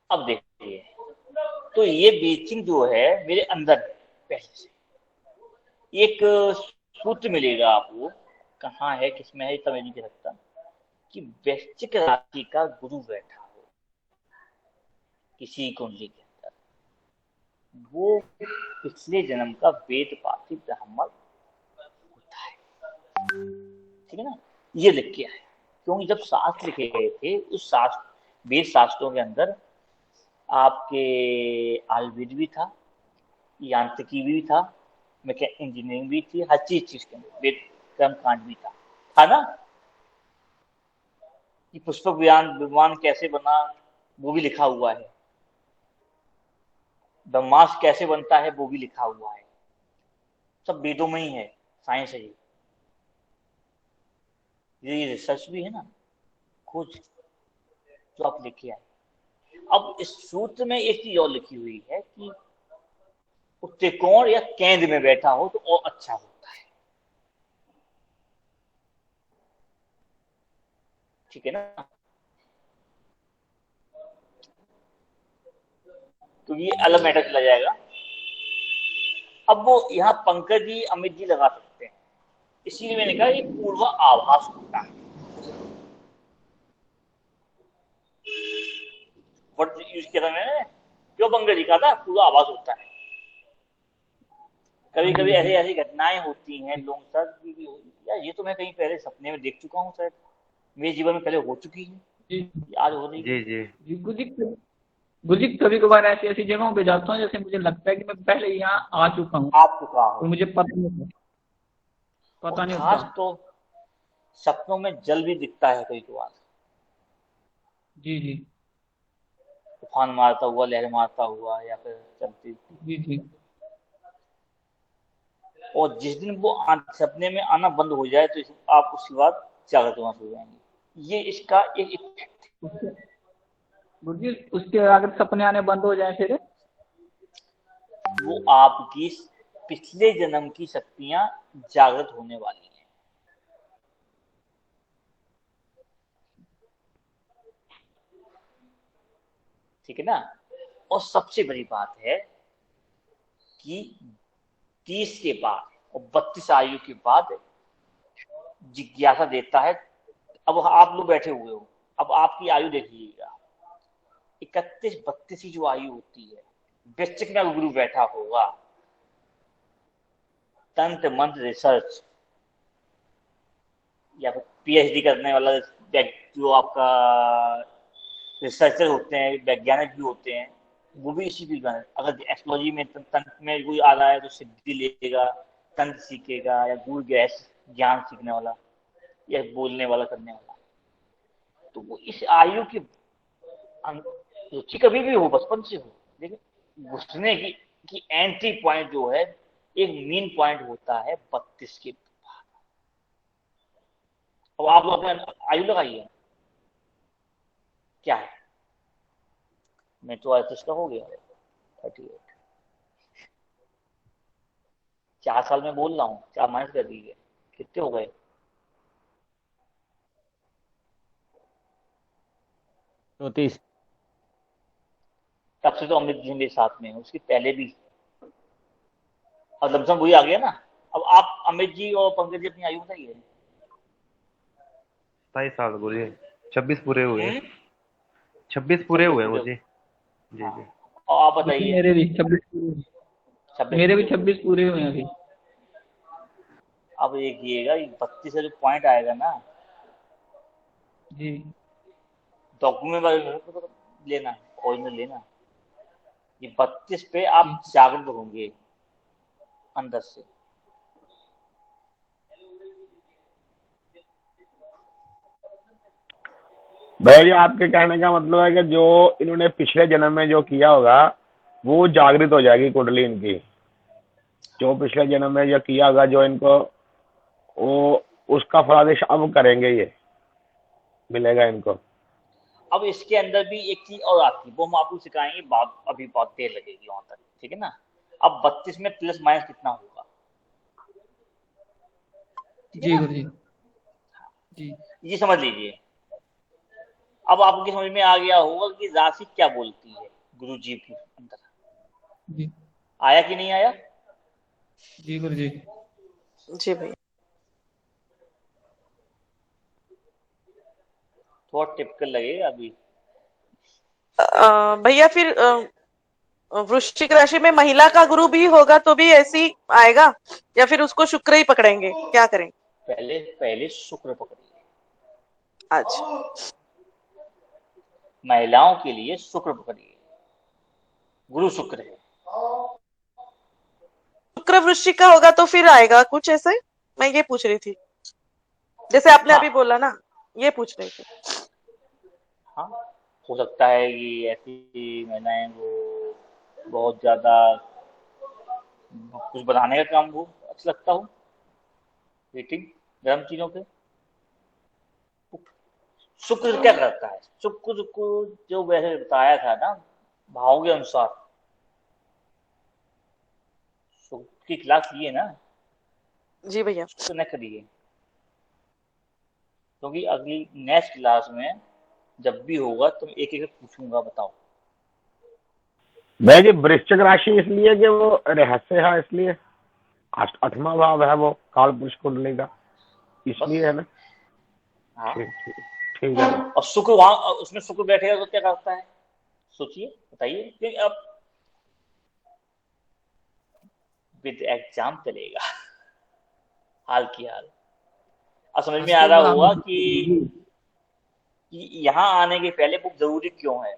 अब देखिए, तो ये बीचिंग जो है मेरे अंदर है पहले से। एक सूत्र मिलेगा आपको, कहाँ है किसमें है समझ नहीं सकता, कि वृश्चिक राशि का गुरु बैठा हो किसी कुंडली के अंदर, वो पिछले जन्म का वेद पाठी ब्राह्मण होता है। ठीक है ना, ये लिख के आया। क्योंकि जब शास्त्र लिखे गए थे, उस शास्त्र वेद शास्त्रों के अंदर आपके आयुर्वेद भी था, यांत्रिकी भी था, इंजीनियरिंग भी थी, हर चीज के अंदर वेद कर्म कांड भी था ना। कि पुष्पक विमान कैसे बना वो भी लिखा हुआ है, ब्रह्मास्त्र कैसे बनता है वो भी लिखा हुआ है, सब वेदों में ही है, साइंस है ये रिसर्च भी है ना, खोज जो आप लिखे आए। अब इस सूत्र में एक चीज और लिखी हुई है कि त्रिकोण या केंद्र में बैठा हो तो और अच्छा होता है। ठीक है ना, तो ये अलग मैटर चला जाएगा। अब वो यहाँ पंकज जी अमित जी लगा सकते हैं, इसीलिए मैंने कहा ये पूर्व आभास होता है। वर्ड यूज किया था मैंने, क्यों पंकज जी कहा था पूर्व आभास होता है। कभी कभी ऐसी ऐसी घटनाएं होती हैं लोग सर की, यार ये तो मैं कहीं पहले सपने में देख चुका हूँ, शायद मेरे जीवन में पहले हो चुकी है, आज हो रही है। जी गुरुजी कभी कभार ऐसी ऐसी जगहों पे जाता हूँ जैसे मुझे लगता है कि मैं पहले यहाँ आ चुका हूँ, आप चुका हो, तो मुझे पता नहीं खास होता। तो सपनों में जल भी दिखता है कई बार, जी तूफान मारता हुआ, लहर मारता हुआ, या फिर चलती। जी और जिस दिन वो सपने में आना बंद हो जाए तो आप उसके बाद जागृत होना शुरू हो जाएंगे। ये इसका एक इफेक्ट है। गुरुजी उसके अगर सपने आने बंद हो जाए फिर वो आपकी पिछले जन्म की शक्तियां जागृत होने वाली हैं। ठीक है ना। और सबसे बड़ी बात है कि 30 के बाद और 32 आयु के बाद जिज्ञासा देता है। अब आप लोग बैठे हुए हो, अब आपकी आयु देख लीजिएगा, 31-32 की जो आयु होती है, वृश्चिक में गुरु बैठा होगा, तंत्र मंत्र रिसर्च या फिर पीएचडी करने वाला जो आपका रिसर्चर होते हैं, वैज्ञानिक भी होते हैं, वो भी इसी फील्ड में। अगर एस्ट्रोलॉजी में तंत्र में कोई आ रहा है तो सिद्धि लेगा, तंत्र सीखेगा, या गुरु गैस ज्ञान सीखने वाला या बोलने वाला करने वाला, तो वो इस आयु की रुचि कभी भी हो, बचपन से हो, लेकिन घुसने की एंट्री पॉइंट जो है, एक मेन पॉइंट होता है 32 के बाद। अब आप लोग अपने आयु लगाइए क्या है, मैं तो 38 का हो गया, 38। 4 साल में बोल रहा हूँ, 4 माइनस कर दीजिए, कितने हो गए? 34। तब से तो अमित जी मेरे साथ में है, उसके पहले भी, और लमसम वही आ गया ना। अब आप अमित जी और पंकज जी अपनी आयु बताइए। 27 साल गुरुजी, 26 पूरे हुए, 26 पूरे हुए मुझे। जी जी। और आप बताइए। मेरे भी 26 पूरे हुए अभी। अब देखिएगा 32 से जो पॉइंट आएगा ना जी, डॉक्यूमेंट लेना, ओरिजिनल लेना, ये 32 पे आप जागृत होंगे अंदर से। भैया जी आपके कहने का मतलब है कि जो इन्होंने पिछले जन्म में जो किया होगा वो जागृत हो जाएगी कुंडली इनकी, जो पिछले जन्म में जो किया होगा, जो इनको वो उसका फलादेश अब करेंगे, ये मिलेगा इनको। अब इसके अंदर भी एक चीज और आती है, वो हम आपको सिखाएंगे, बात अभी बहुत देर लगेगी वहां तक, ठीक है ना। अब 32 में प्लस माइनस कितना होगा, जी गुरुजी जी, ये समझ लीजिए। अब आपकी समझ में आ गया होगा कि राशि क्या बोलती है गुरु जी के अंदर। जी आया कि नहीं आया? जी गुरु जी। जी भैया। थोड़ा टिपिकल लगेगा अभी। भैया फिर वृश्चिक राशि में महिला का गुरु भी होगा तो भी ऐसी आएगा, या फिर उसको शुक्र ही पकड़ेंगे, क्या करेंगे? पहले पहले शुक्र पकड़िए। अच्छा, महिलाओं के लिए शुक्र पकड़िए, गुरु शुक्र है। शुक्र वृश्चिक का होगा तो फिर आएगा कुछ ऐसे? मैं ये पूछ रही थी, जैसे आपने हाँ अभी बोला ना, ये पूछ रही थी। हाँ, हो सकता है कि ऐसी महिलाएं वो बहुत ज्यादा कुछ बनाने का काम हो अच्छा लगता हो, हीटिंग गर्म चीजों पे। शुक्र क्या करता है? शुक्र को जो वैसे बताया था ना भाव के अनुसार, शुक्र की क्लास लिए ना, जी भैया। शुक्र न करिए, क्योंकि अगली नेक्स्ट क्लास में जब भी होगा तुम एक एक पूछूंगा, बताओ। भाई जी वृश्चिक राशि इसलिए कि वो रहस्य है, इसलिए आठवां भाव है वो काल पुरुष कुंडली का, इसलिए है ना। हाँ, ठीक ठीक ठीक है। और शुक्र वहां उसमें शुक्र बैठेगा तो क्या करता है, सोचिए, बताइए। क्योंकि अब विद एग्जाम चलेगा हाल की हाल। अब समझ में आ रहा होगा कि यहाँ आने के पहले बुक जरूरी क्यों है।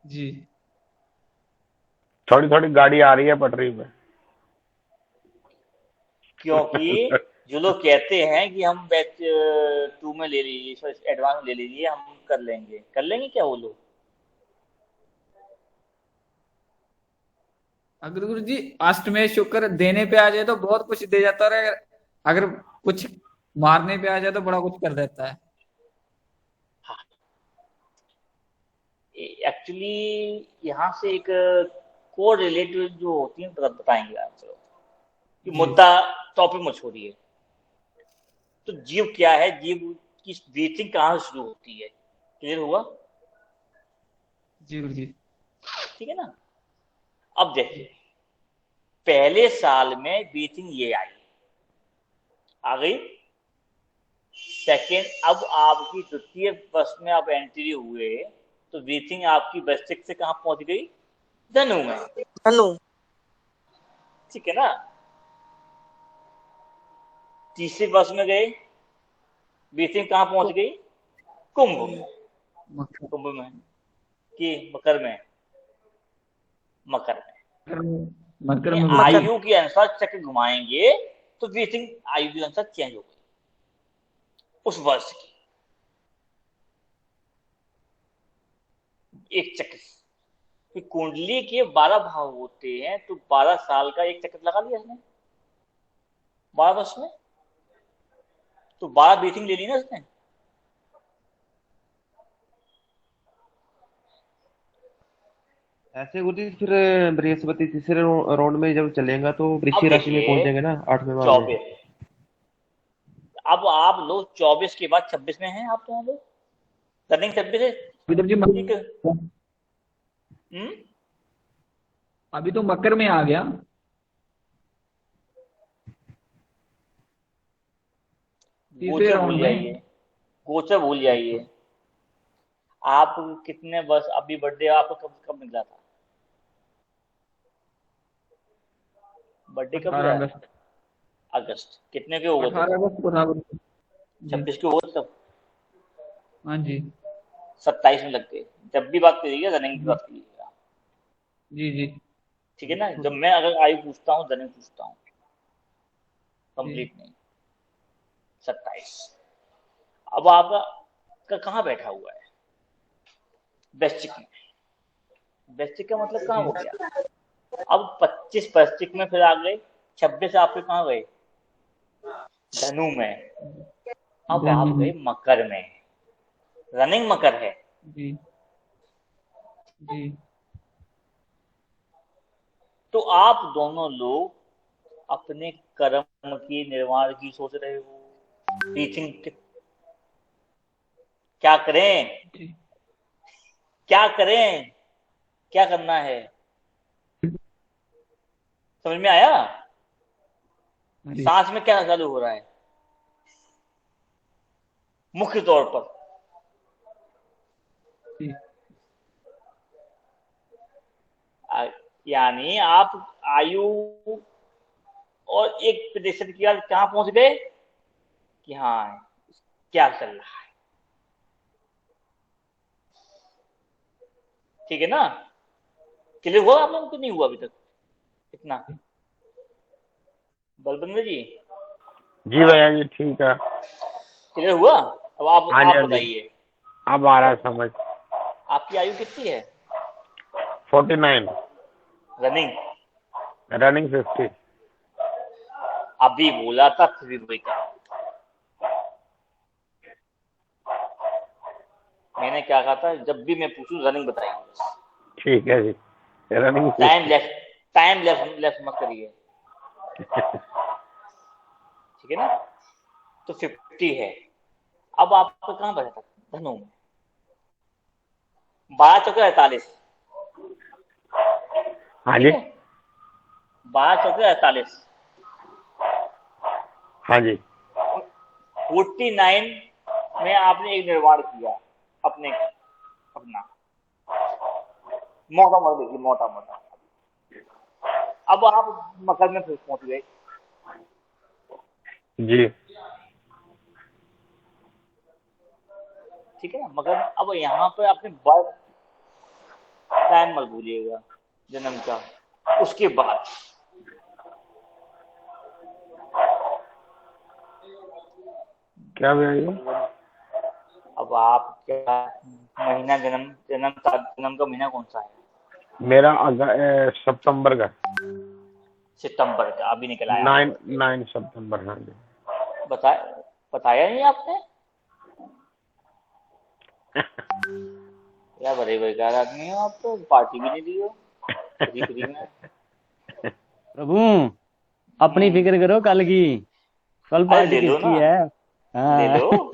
जी थोड़ी थोड़ी गाड़ी आ रही है पटरी पे। क्योंकि जो लोग कहते हैं कि हम बैच 2 में ले लीजिए, एडवांस में ले लीजिए, हम कर लेंगे क्या वो लोग? अगर गुरु जी अष्टमेय शुक्र देने पे आ जाए तो बहुत कुछ दे जाता है, और अगर कुछ मारने पे आ जाए तो बड़ा कुछ कर देता है। एक्चुअली यहाँ से एक को रिलेटिव जो होती है बताएंगे आप, चलो कि मुद्दा टॉपिक में छोड़िए। तो जीव क्या है, जीव की ब्रीथिंग कहाँ से शुरू होती है, क्लियर हुआ? जी गुरु जी। ठीक है ना। अब देखिए, पहले साल में ब्रीथिंग ये आई, आ गई। सेकेंड, अब आपकी द्वितीय वर्ष में आप एंट्री हुए तो ब्रीथिंग आपकी वृश्चिक से कहाँ पहुंच गई, धनु में। धनु। ठीक है ना। तीसरे वर्ष में गए, ब्रीथिंग कहाँ पहुंच गई, कुंभ में। कुंभ में कि मकर में, मकर में आयु के अनुसार चक्र घुमाएंगे तो ब्रीथिंग आयु के अनुसार चेंज हो गई उस वर्ष की, एक चक्र। कुंडली के 12 भाव होते हैं, तो 12 साल का एक चक्र लगा लिया इसने 12 वर्ष में, तो 12 ब्रीथिंग ले ली ना इसने। ऐसे गुरु जी फिर बृहस्पति तीसरे राउंड में जब चलेगा तो वृश्चिक अब राशि में पहुंच जाएंगे ना 8वें भाव में। 24, अब आप लोग 24 के बाद 26 में हैं, आप तो लोग रनिंग 26 है। ठीक है। अभी तो मकर में आ गया। गोचर भूल जाइए, गोचर भूल जाइए। आप कितने वर्ष, अभी बर्थडे आपका कब कब निकला था? बर्थडे कब हुआ? अगस्त। अगस्त। कितने के हो गए? 18 अगस्त को था। 26 के हो गए तब? हाँ जी। 27 में लग गए। जब भी बात करिएगा रनिंग की बात कीजिएगा। जी जी। ठीक है ना। जब मैं अगर आयु पूछता हूँ रनिंग पूछता हूँ, कंप्लीट नहीं। 27। अब आपका कहाँ बैठा हुआ है? वृश्चिक में। वृश्चिक का मतलब कहाँ हो गया? अब 25 वृश्चिक में फिर आ गए, 26 आपके कहाँ गए? धनु में। अब आप गए मकर में, रनिंग मकर है। जी जी। तो आप दोनों लोग अपने कर्म की निर्माण की सोच रहे हो, टीचिंग क्या करें, जी क्या करें, क्या करना है, समझ में आया? जी सांस में क्या चालू हो रहा है मुख्य तौर पर? जी यानी आप आयु और एक प्रतिशत की बात कहां पहुंच गए कि हाँ क्या चल रहा है। ठीक है ना? क्लियर हुआ आप लोगों को? नहीं हुआ अभी तक इतना? बलबंदर जी जी भैया जी ठीक है। क्लियर हुआ? अब आप हाँ जी, हाँ जी, बताइए, अब आ रहा है समझ। आपकी आयु कितनी है? 49, रनिंग? रनिंग 50। अभी बोला था फिर वही कहा। मैंने क्या कहा था, जब भी मैं पूछूं रनिंग बताइए बस। ठीक है जी, रनिंग टाइम लेफ्ट मत करिए, ठीक है ना? तो 50 है। अब आपको कहां बचा था? धनु में 12 चौके 48। हाँ ठीक जी, है, 12 चौके 48। हाँ जी, 49 में आपने एक निर्माण किया अपने, अपना मोटा मोटा, देखिए मोटा मोटा। अब आप मकर में फिर पहुंच गए, जी, ठीक है ना? मगर अब यहाँ पे आपने बर्थ टाइम मत भूलिएगा, जन्म का। उसके बाद क्या भैया जी? अब आप क्या महीना, जन्म का महीना कौन सा है? मेरा सितंबर का, सितंबर का अभी निकल आया। 9 सितंबर। हाँ जी। बताया नहीं आपने? क्या बड़े बेकार आदमी हो आप, तो पार्टी भी नहीं दी हो फ्री में। प्रभु अपनी फिक्र करो कल की, कल अरे पार्टी ले लो किसकी ना, है? ले हाँ लो,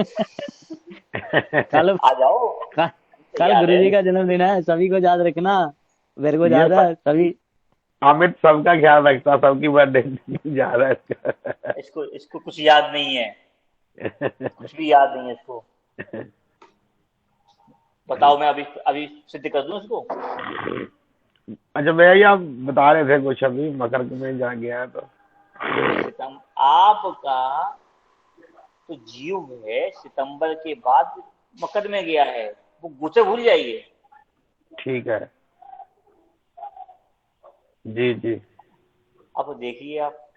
कल आ जाओ, कल तैयार गुरु है। जी का जन्मदिन है, सभी को याद रखना। मेरे को ये याद है सभी। अमित सबका ख्याल रखता, सबकी बर्थडे जा रहा है इसका। इसको इसको कुछ याद नहीं है, कुछ भी याद नहीं है इसको। बताओ, मैं अभी अभी सिद्ध कर दूं इसको? अच्छा भैया ये आप बता रहे थे कुछ अभी, मकर में जा गया है तो। आपका तो जीव है सितंबर के बाद मकर में गया है, वो गुस्से भूल जाइए। ठीक है जी जी। अब देखिए आप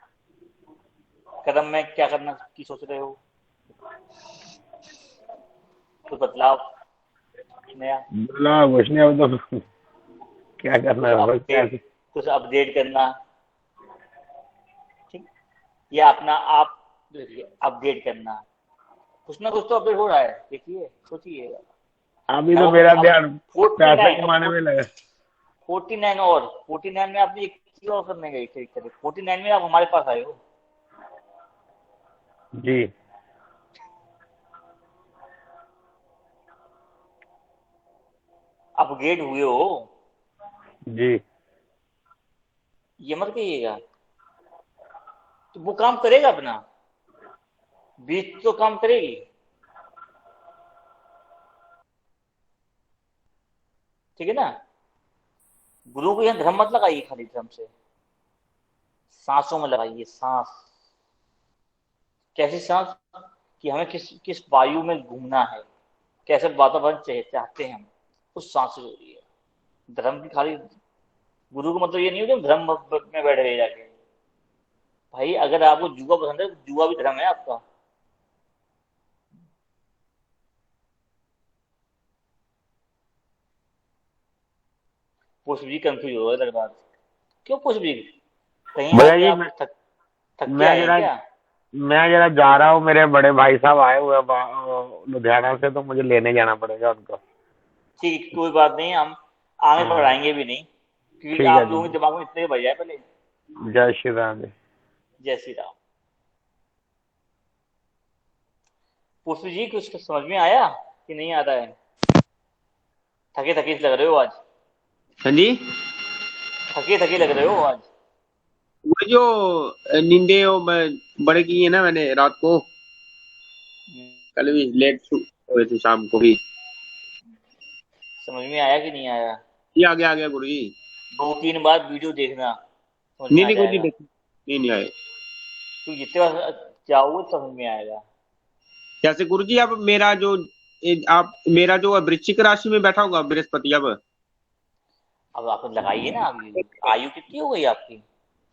कदम में क्या करना की सोच रहे हो, कुछ बदलाव नया, बोला कुछ नहीं, अब तो क्या करना है बस कैसे। कुछ अपडेट करना, ठीक? या अपना आप देखिए अपडेट करना, कुछ ना कुछ तो अपडेट हो रहा है, देखिए सोचिए। अभी तो मेरा ध्यान 49 पैसे कमाने में लगा। 49 और 49 में आपने एक चीज और करने गई थी। 49 में आप हमारे पास आए हो जी अपग्रेड हुए हो, जी। ये मत कहिएगा। तो वो काम करेगा अपना, बीच तो काम करेगी, ठीक है ना? गुरु को यहाँ धर्म मत लगाइए, खाली धर्म से सांसों में लगाइए। सांस, कैसी सांस कि हमें किस किस वायु में घूमना है, कैसे वातावरण चाहते हैं हम, उस सांस से जोड़िए। धर्म की खाली गुरु का मतलब ये नहीं हो कि धर्म में बैठ गए जाके। भाई अगर आपको जुआ पसंद है तो जुआ भी धर्म है आपका। पुष्प जी कंफ्यूज हो गए लग रहा है। क्यों पुष्प जी, कहीं भैया आके जी आप थक के आए हैं क्या? मैं जरा जा रहा हूँ, मेरे बड़े भाई साहब आए हुए लुधियाना से, तो मुझे लेने जाना पड़ेगा उनको। ठीक, कोई बात नहीं, हम आगे हाँ। बढ़ाएंगे भी नहीं, क्योंकि ठीक है आप जी। लोगों के दिमाग में इतने भैया पहले। जय श्री राम जी। जय श्री राम। पुष्प जी कुछ समझ में आया कि नहीं आता है? थके थके लग रहे हो आज, हाँ जी, थके थके लग रहे हो आज। वो जो नींदे वो बड़े की है ना मैंने रात को, कल भी लेट हुए थे, शाम को भी। समझ में आया कि नहीं आया? ये आ गया गुरु जी। 2-3 बार वीडियो देखना, समझ में नहीं आ नहीं गुरु जी, जाएगा। नहीं आए। तू जितने बार जाओगे समझ में आएगा। जैसे गुरु जी अब मेरा जो आप मेरा जो वृश्चिक राशि में बैठा होगा बृहस्पति, अब आप लगाइए ना। अभी आयु कितनी हो गई आपकी?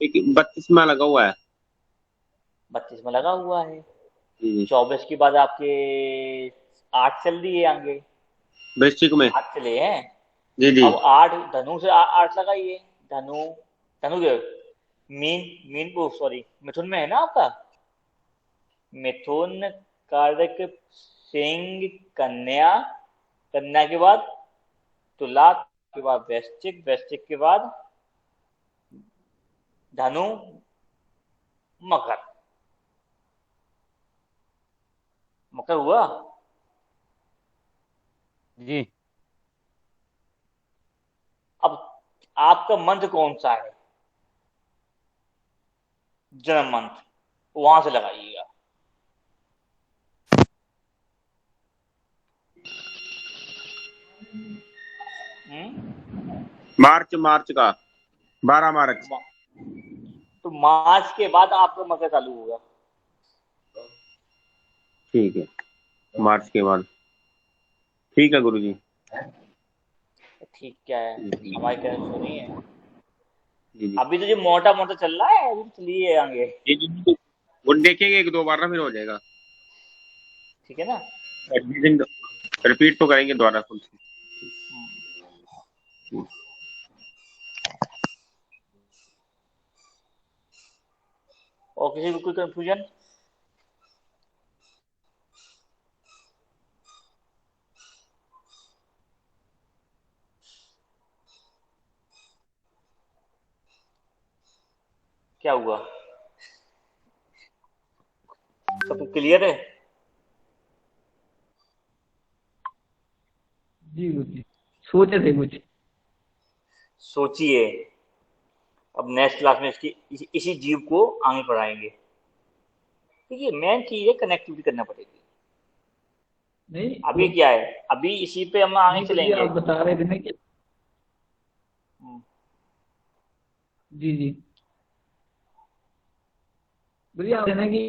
32 में लगा हुआ है। 32 में लगा हुआ है। जी, 24 के बाद आपके 8 चल दिए आगे, वृश्चिक में। 8 चले हैं। जी जी। अब 8 धनु से 8 लगाइए। धनु, धनु के मीन को सॉरी मिथुन में है ना आपका। मिथुन, कर्क, सिंह, कन्या, कन्या के बाद तुला, के बाद वृश्चिक, वृश्चिक के बाद धनु, मकर। मकर हुआ। जी। अब आपका मंत्र कौन सा है? जन्म मंत्र वहां से लगाइएगा। मार्च का 12 मार्च। तो मार्च के बाद आपका मकर चालू होगा। ठीक है, मार्च के बाद। ठीक है गुरु जी। ठीक क्या है, हमारी कहना सुनिए। जी जी। अभी तो जो मोटा मोटा चल रहा है, अभी तो चलिए आगे। जी जी, वो देखेंगे 1-2 बार ना, फिर हो जाएगा। ठीक है ना। रिपीट तो करेंगे दोबारा खुद से। और किसी को कोई कंफ्यूजन? क्या हुआ? सब क्लियर है? जी गुरुजी, सोचे थे कुछ। सोचिए। अब नेक्स्ट क्लास में इसी जीव को आगे बढ़ाएंगे। ठीक है, मेन चीज है कनेक्टिविटी करना पड़ेगी। नहीं अभी क्या है, अभी इसी पे हम आगे नहीं गुरुजी, चलेंगे। आप बता रहे थे ना कि जी जी गुरुजी, आप ना कि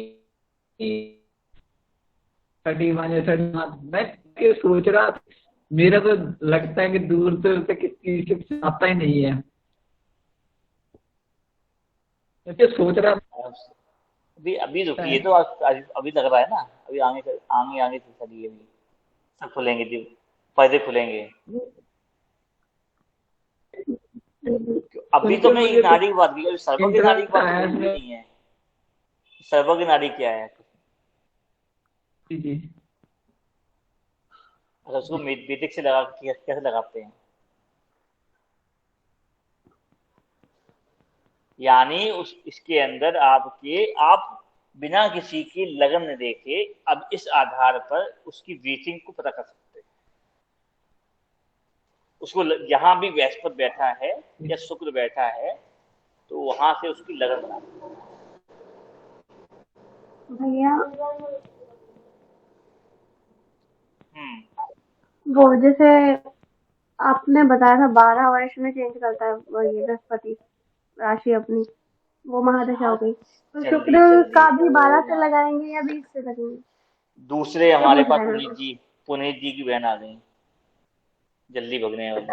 31 या 31 मैं ये सोच रहा था, मेरा तो लगता है कि दूर से किसी से आता ही नहीं है। मैं सोच रहा था। अभी रुकिए तो अभी लग रहा है ना। अभी आगे आगे आगे चलिए। अभी सब खुलेंगे, दिल पर्दे खुलेंगे। अभी तो मैं एक नाड़ी की बात की, सर्व की नाड़ी की बात नहीं है। सर्व की नाड़ी क्या है? जी अच्छा, उसको वैदिक से लगा कैसे लगाते हैं? यानी इसके अंदर आप बिना किसी की लगन देखे अब इस आधार पर उसकी रीचिंग को पता कर सकते हैं। उसको जहां भी बृहस्पति बैठा है या शुक्र बैठा है, तो वहां से उसकी लगन बना भैया वो जैसे आपने बताया था 12 वर्ष में चेंज करता है ये बृहस्पति राशि अपनी, वो महादशा हो गई। तो शुक्र का भी 12 से लगाएंगे या 20 से लगेंगे? दूसरे हमारे पास पुनीत जी की बहन आ गई, जल्दी भगने वाली।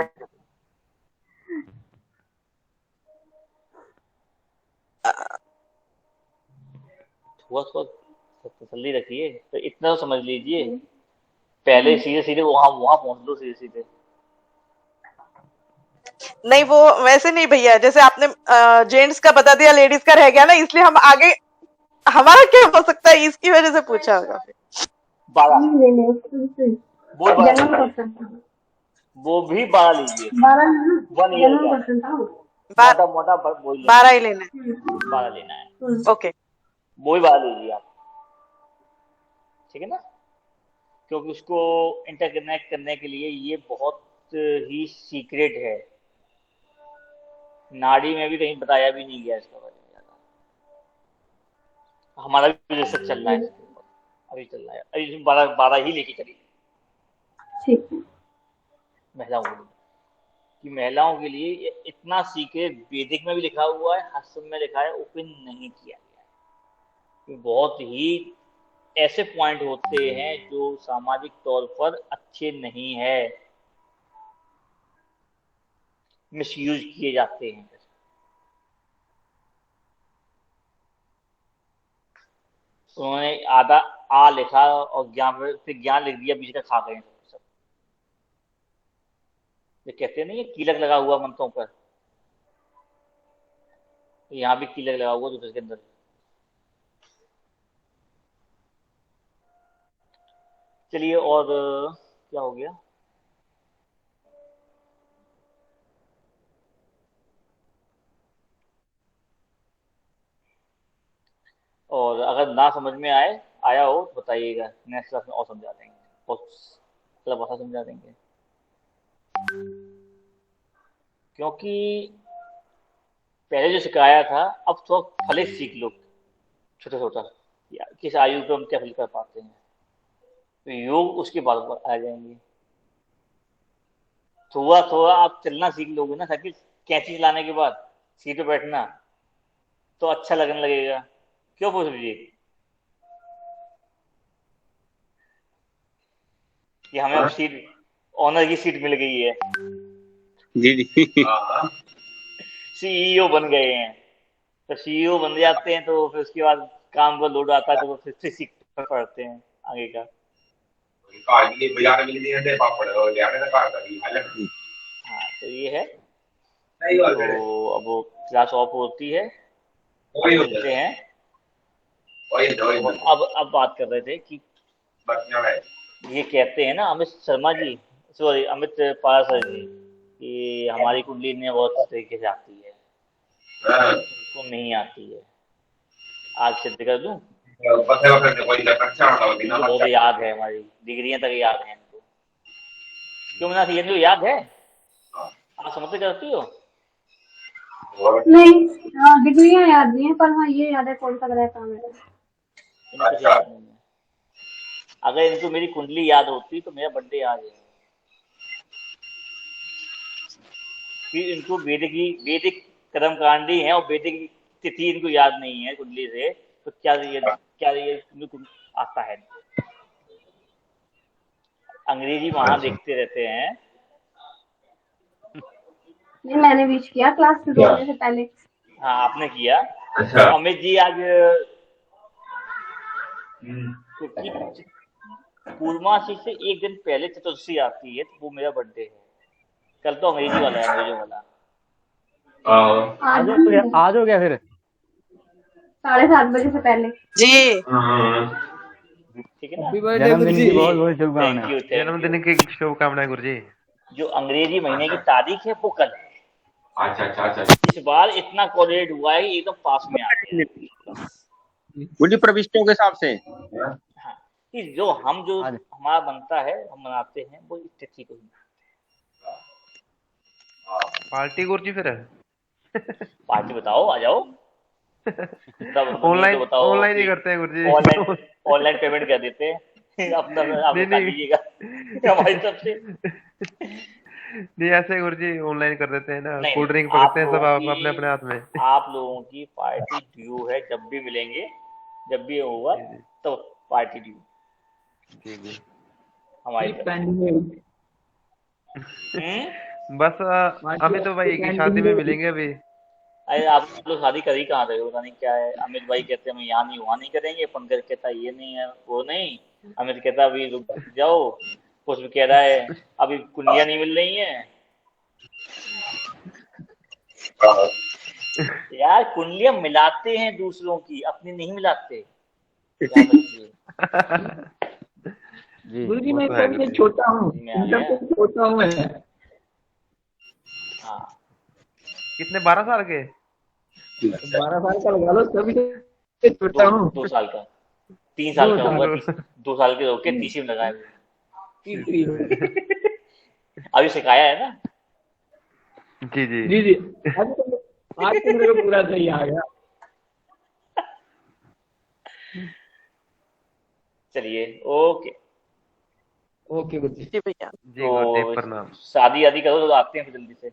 थोड़ा तसल्ली रखिए, तो इतना तो समझ लीजिए। पहले सीधे सीधे वहां पहुंच लो, सीधे सीधे। नहीं वो वैसे नहीं भैया, जैसे आपने जेंट्स का बता दिया, लेडीज का रह गया ना, इसलिए हम आगे हमारा क्या हो सकता है इसकी वजह से पूछा होगा। 12 वो भी 12 लीजिए। 12 मोटा बोल 12 ही लेना है। 12 लेना है। ओके, वो भी 12 लीजिए आप। ठीक है ना। क्योंकि उसको इंटरकनेक्ट करने के लिए ये बहुत ही सीक्रेट है, नाड़ी में भी कहीं बताया भी नहीं गया इसका बारे में ज्यादा। हमारा भी रिसर्च चल रहा है इसके ऊपर, अभी चल रहा है, अभी 12 ही लेके चली ठीक है। महिलाओं के लिए, कि महिलाओं के लिए ये इतना सीक्रेट वैदिक में भी लिखा हुआ है, हस्तम में लिखा है, ओपन नहीं किया गया है। ये बहुत ही ऐसे पॉइंट होते हैं जो सामाजिक तौर पर अच्छे नहीं है, मिसयूज किए जाते हैं। उन्होंने आधा आ लिखा और ज्ञान फिर ज्ञान लिख दिया, बीच का खा गए सब। ये कहते नहीं है कीलक लगा हुआ मंत्रों पर, यहाँ भी कीलक लगा हुआ दूसरे के अंदर। चलिए, और क्या हो गया? और अगर ना समझ में आया हो तो बताइएगा, नेक्स्ट क्लास में और समझा देंगे, और मतलब भाषा समझा देंगे। क्योंकि पहले जो सिखाया था, अब थोड़ा फलित सीख लो, छोटा छोटा, किस आयु पे हम क्या फल कर पाते हैं, तो योग उसके बाद आ जाएंगे। थोड़ा थोड़ा आप चलना सीख लोगे ना, साइकिल कैंची चलाने के बाद सीट पे बैठना, तो अच्छा लगने लगेगा। क्यों पूछ लीजिए कि हमें अब सीट, ऑनर की सीट मिल गई है, जी जी। सीईओ बन गए हैं, तो सीईओ बन जाते हैं तो फिर उसके बाद काम का लोड आता है, तो वो फिर से सीख पढ़ते हैं आगे का। हाँ, तो ये है। तो अब वो क्लास ऑफ होती है, मिलते हैं। अब बात कर रहे थे कि ये कहते हैं ना अमित शर्मा जी, सॉरी अमित पारा जी, कि हमारी कुंडली ने बहुत तरीके से आती है, तो नहीं आती है। आज सिद्ध कर दूं, बहुत याद है, हमारी डिग्रियां तक याद है इनको। क्यों ना थी, इनको याद है, आप समझते करती हो? नहीं, हाँ डिग्रियां याद नहीं है, पर हाँ ये याद है कौन सा ग्रह कहाँ है। कुछ याद नहीं है। अगर इनको मेरी कुंडली याद होती तो मेरा बर्थडे आज है। कि इनको वैदिक कर्मकांडी है और वैदिक तिथि इनको याद नहीं है कुंडली से, तो क्या ये इनको आता है? अंग्रेजी वहां देखते रहते हैं। नहीं, मैंने विश किया क्लास शुरू होने से पहले। हाँ, आपने किया। तो अमित जी आज क्योंकि पूर्णमासी से एक दिन पहले चतुर्दशी आती है, तो वो मेरा बर्थडे है। कल तो अंग्रेजी वाला है, अंग्रेजों वाला। आज हो गया फिर 7:30 बजे से पहले जी। ठीक है ना? जन्मदिन की बहुत बहुत शुभकामनाएं। जन्मदिन की शुभकामनाएं गुरुजी। जो अंग्रेजी महीने की तारीख है वो कल है। अच्छा। इस बार इतना कोऑर्डिनेट हुआ है कि एकदम पास में आ गया गुरुजी प्रविष्टों के हिसाब से। हाँ, कि जो हमारा बनता है, हम मनाते हैं, वो इस तिथि को ही मनाते हैं। पार्टी गुरुजी फिर पार्टी बताओ, आ जाओ। ऑनलाइन ही करते हैं गुरुजी। ऑनलाइन पेमेंट कर देते हैं, अपना आप बता दीजिएगा हमारी तरफ से। नहीं ऐसे गुरुजी ऑनलाइन कर देते हैं ना, कोल्ड ड्रिंक पकड़ते हैं सब अपने अपने हाथ में। आप लोगों की पार्टी ड्यू है, जब भी मिलेंगे, जब भी होगा तो पार्टी ड्यू जी हमारी बस अमित तो भाई की शादी में मिलेंगे अभी। अरे आप लोग शादी कर ही कहाँ रहे हो, पता नहीं क्या है। अमित भाई कहते हैं हम यहाँ नहीं वहाँ नहीं करेंगे, पंकज कहता है ये नहीं है वो नहीं, अमित कहता अभी रुक जाओ, कुछ भी कह रहा है अभी कुंडलियाँ नहीं मिल रही हैं। यार कुंडलियाँ मिलाते हैं दूसरों की, अपनी नहीं मिलाते। गुरुजी मैं सबसे छोटा हूँ, छोटा हूँ। हाँ, कितने 12 साल के? 12 साल का लगा लो, सभी छोटा हूँ। 2 साल का, 3 साल का होगा, 2 साल के होके तीसरी में लगाए। तीसरी अभी सिखाया है ना। जी जी जी जी। आज तो मेरे को पूरा सही आ गया। चलिए ओके। ओके गुरुजी। जी भैया। जी गुरुदेव तो प्रणाम। शादी आदि करो तो आते हैं फिर जल्दी से।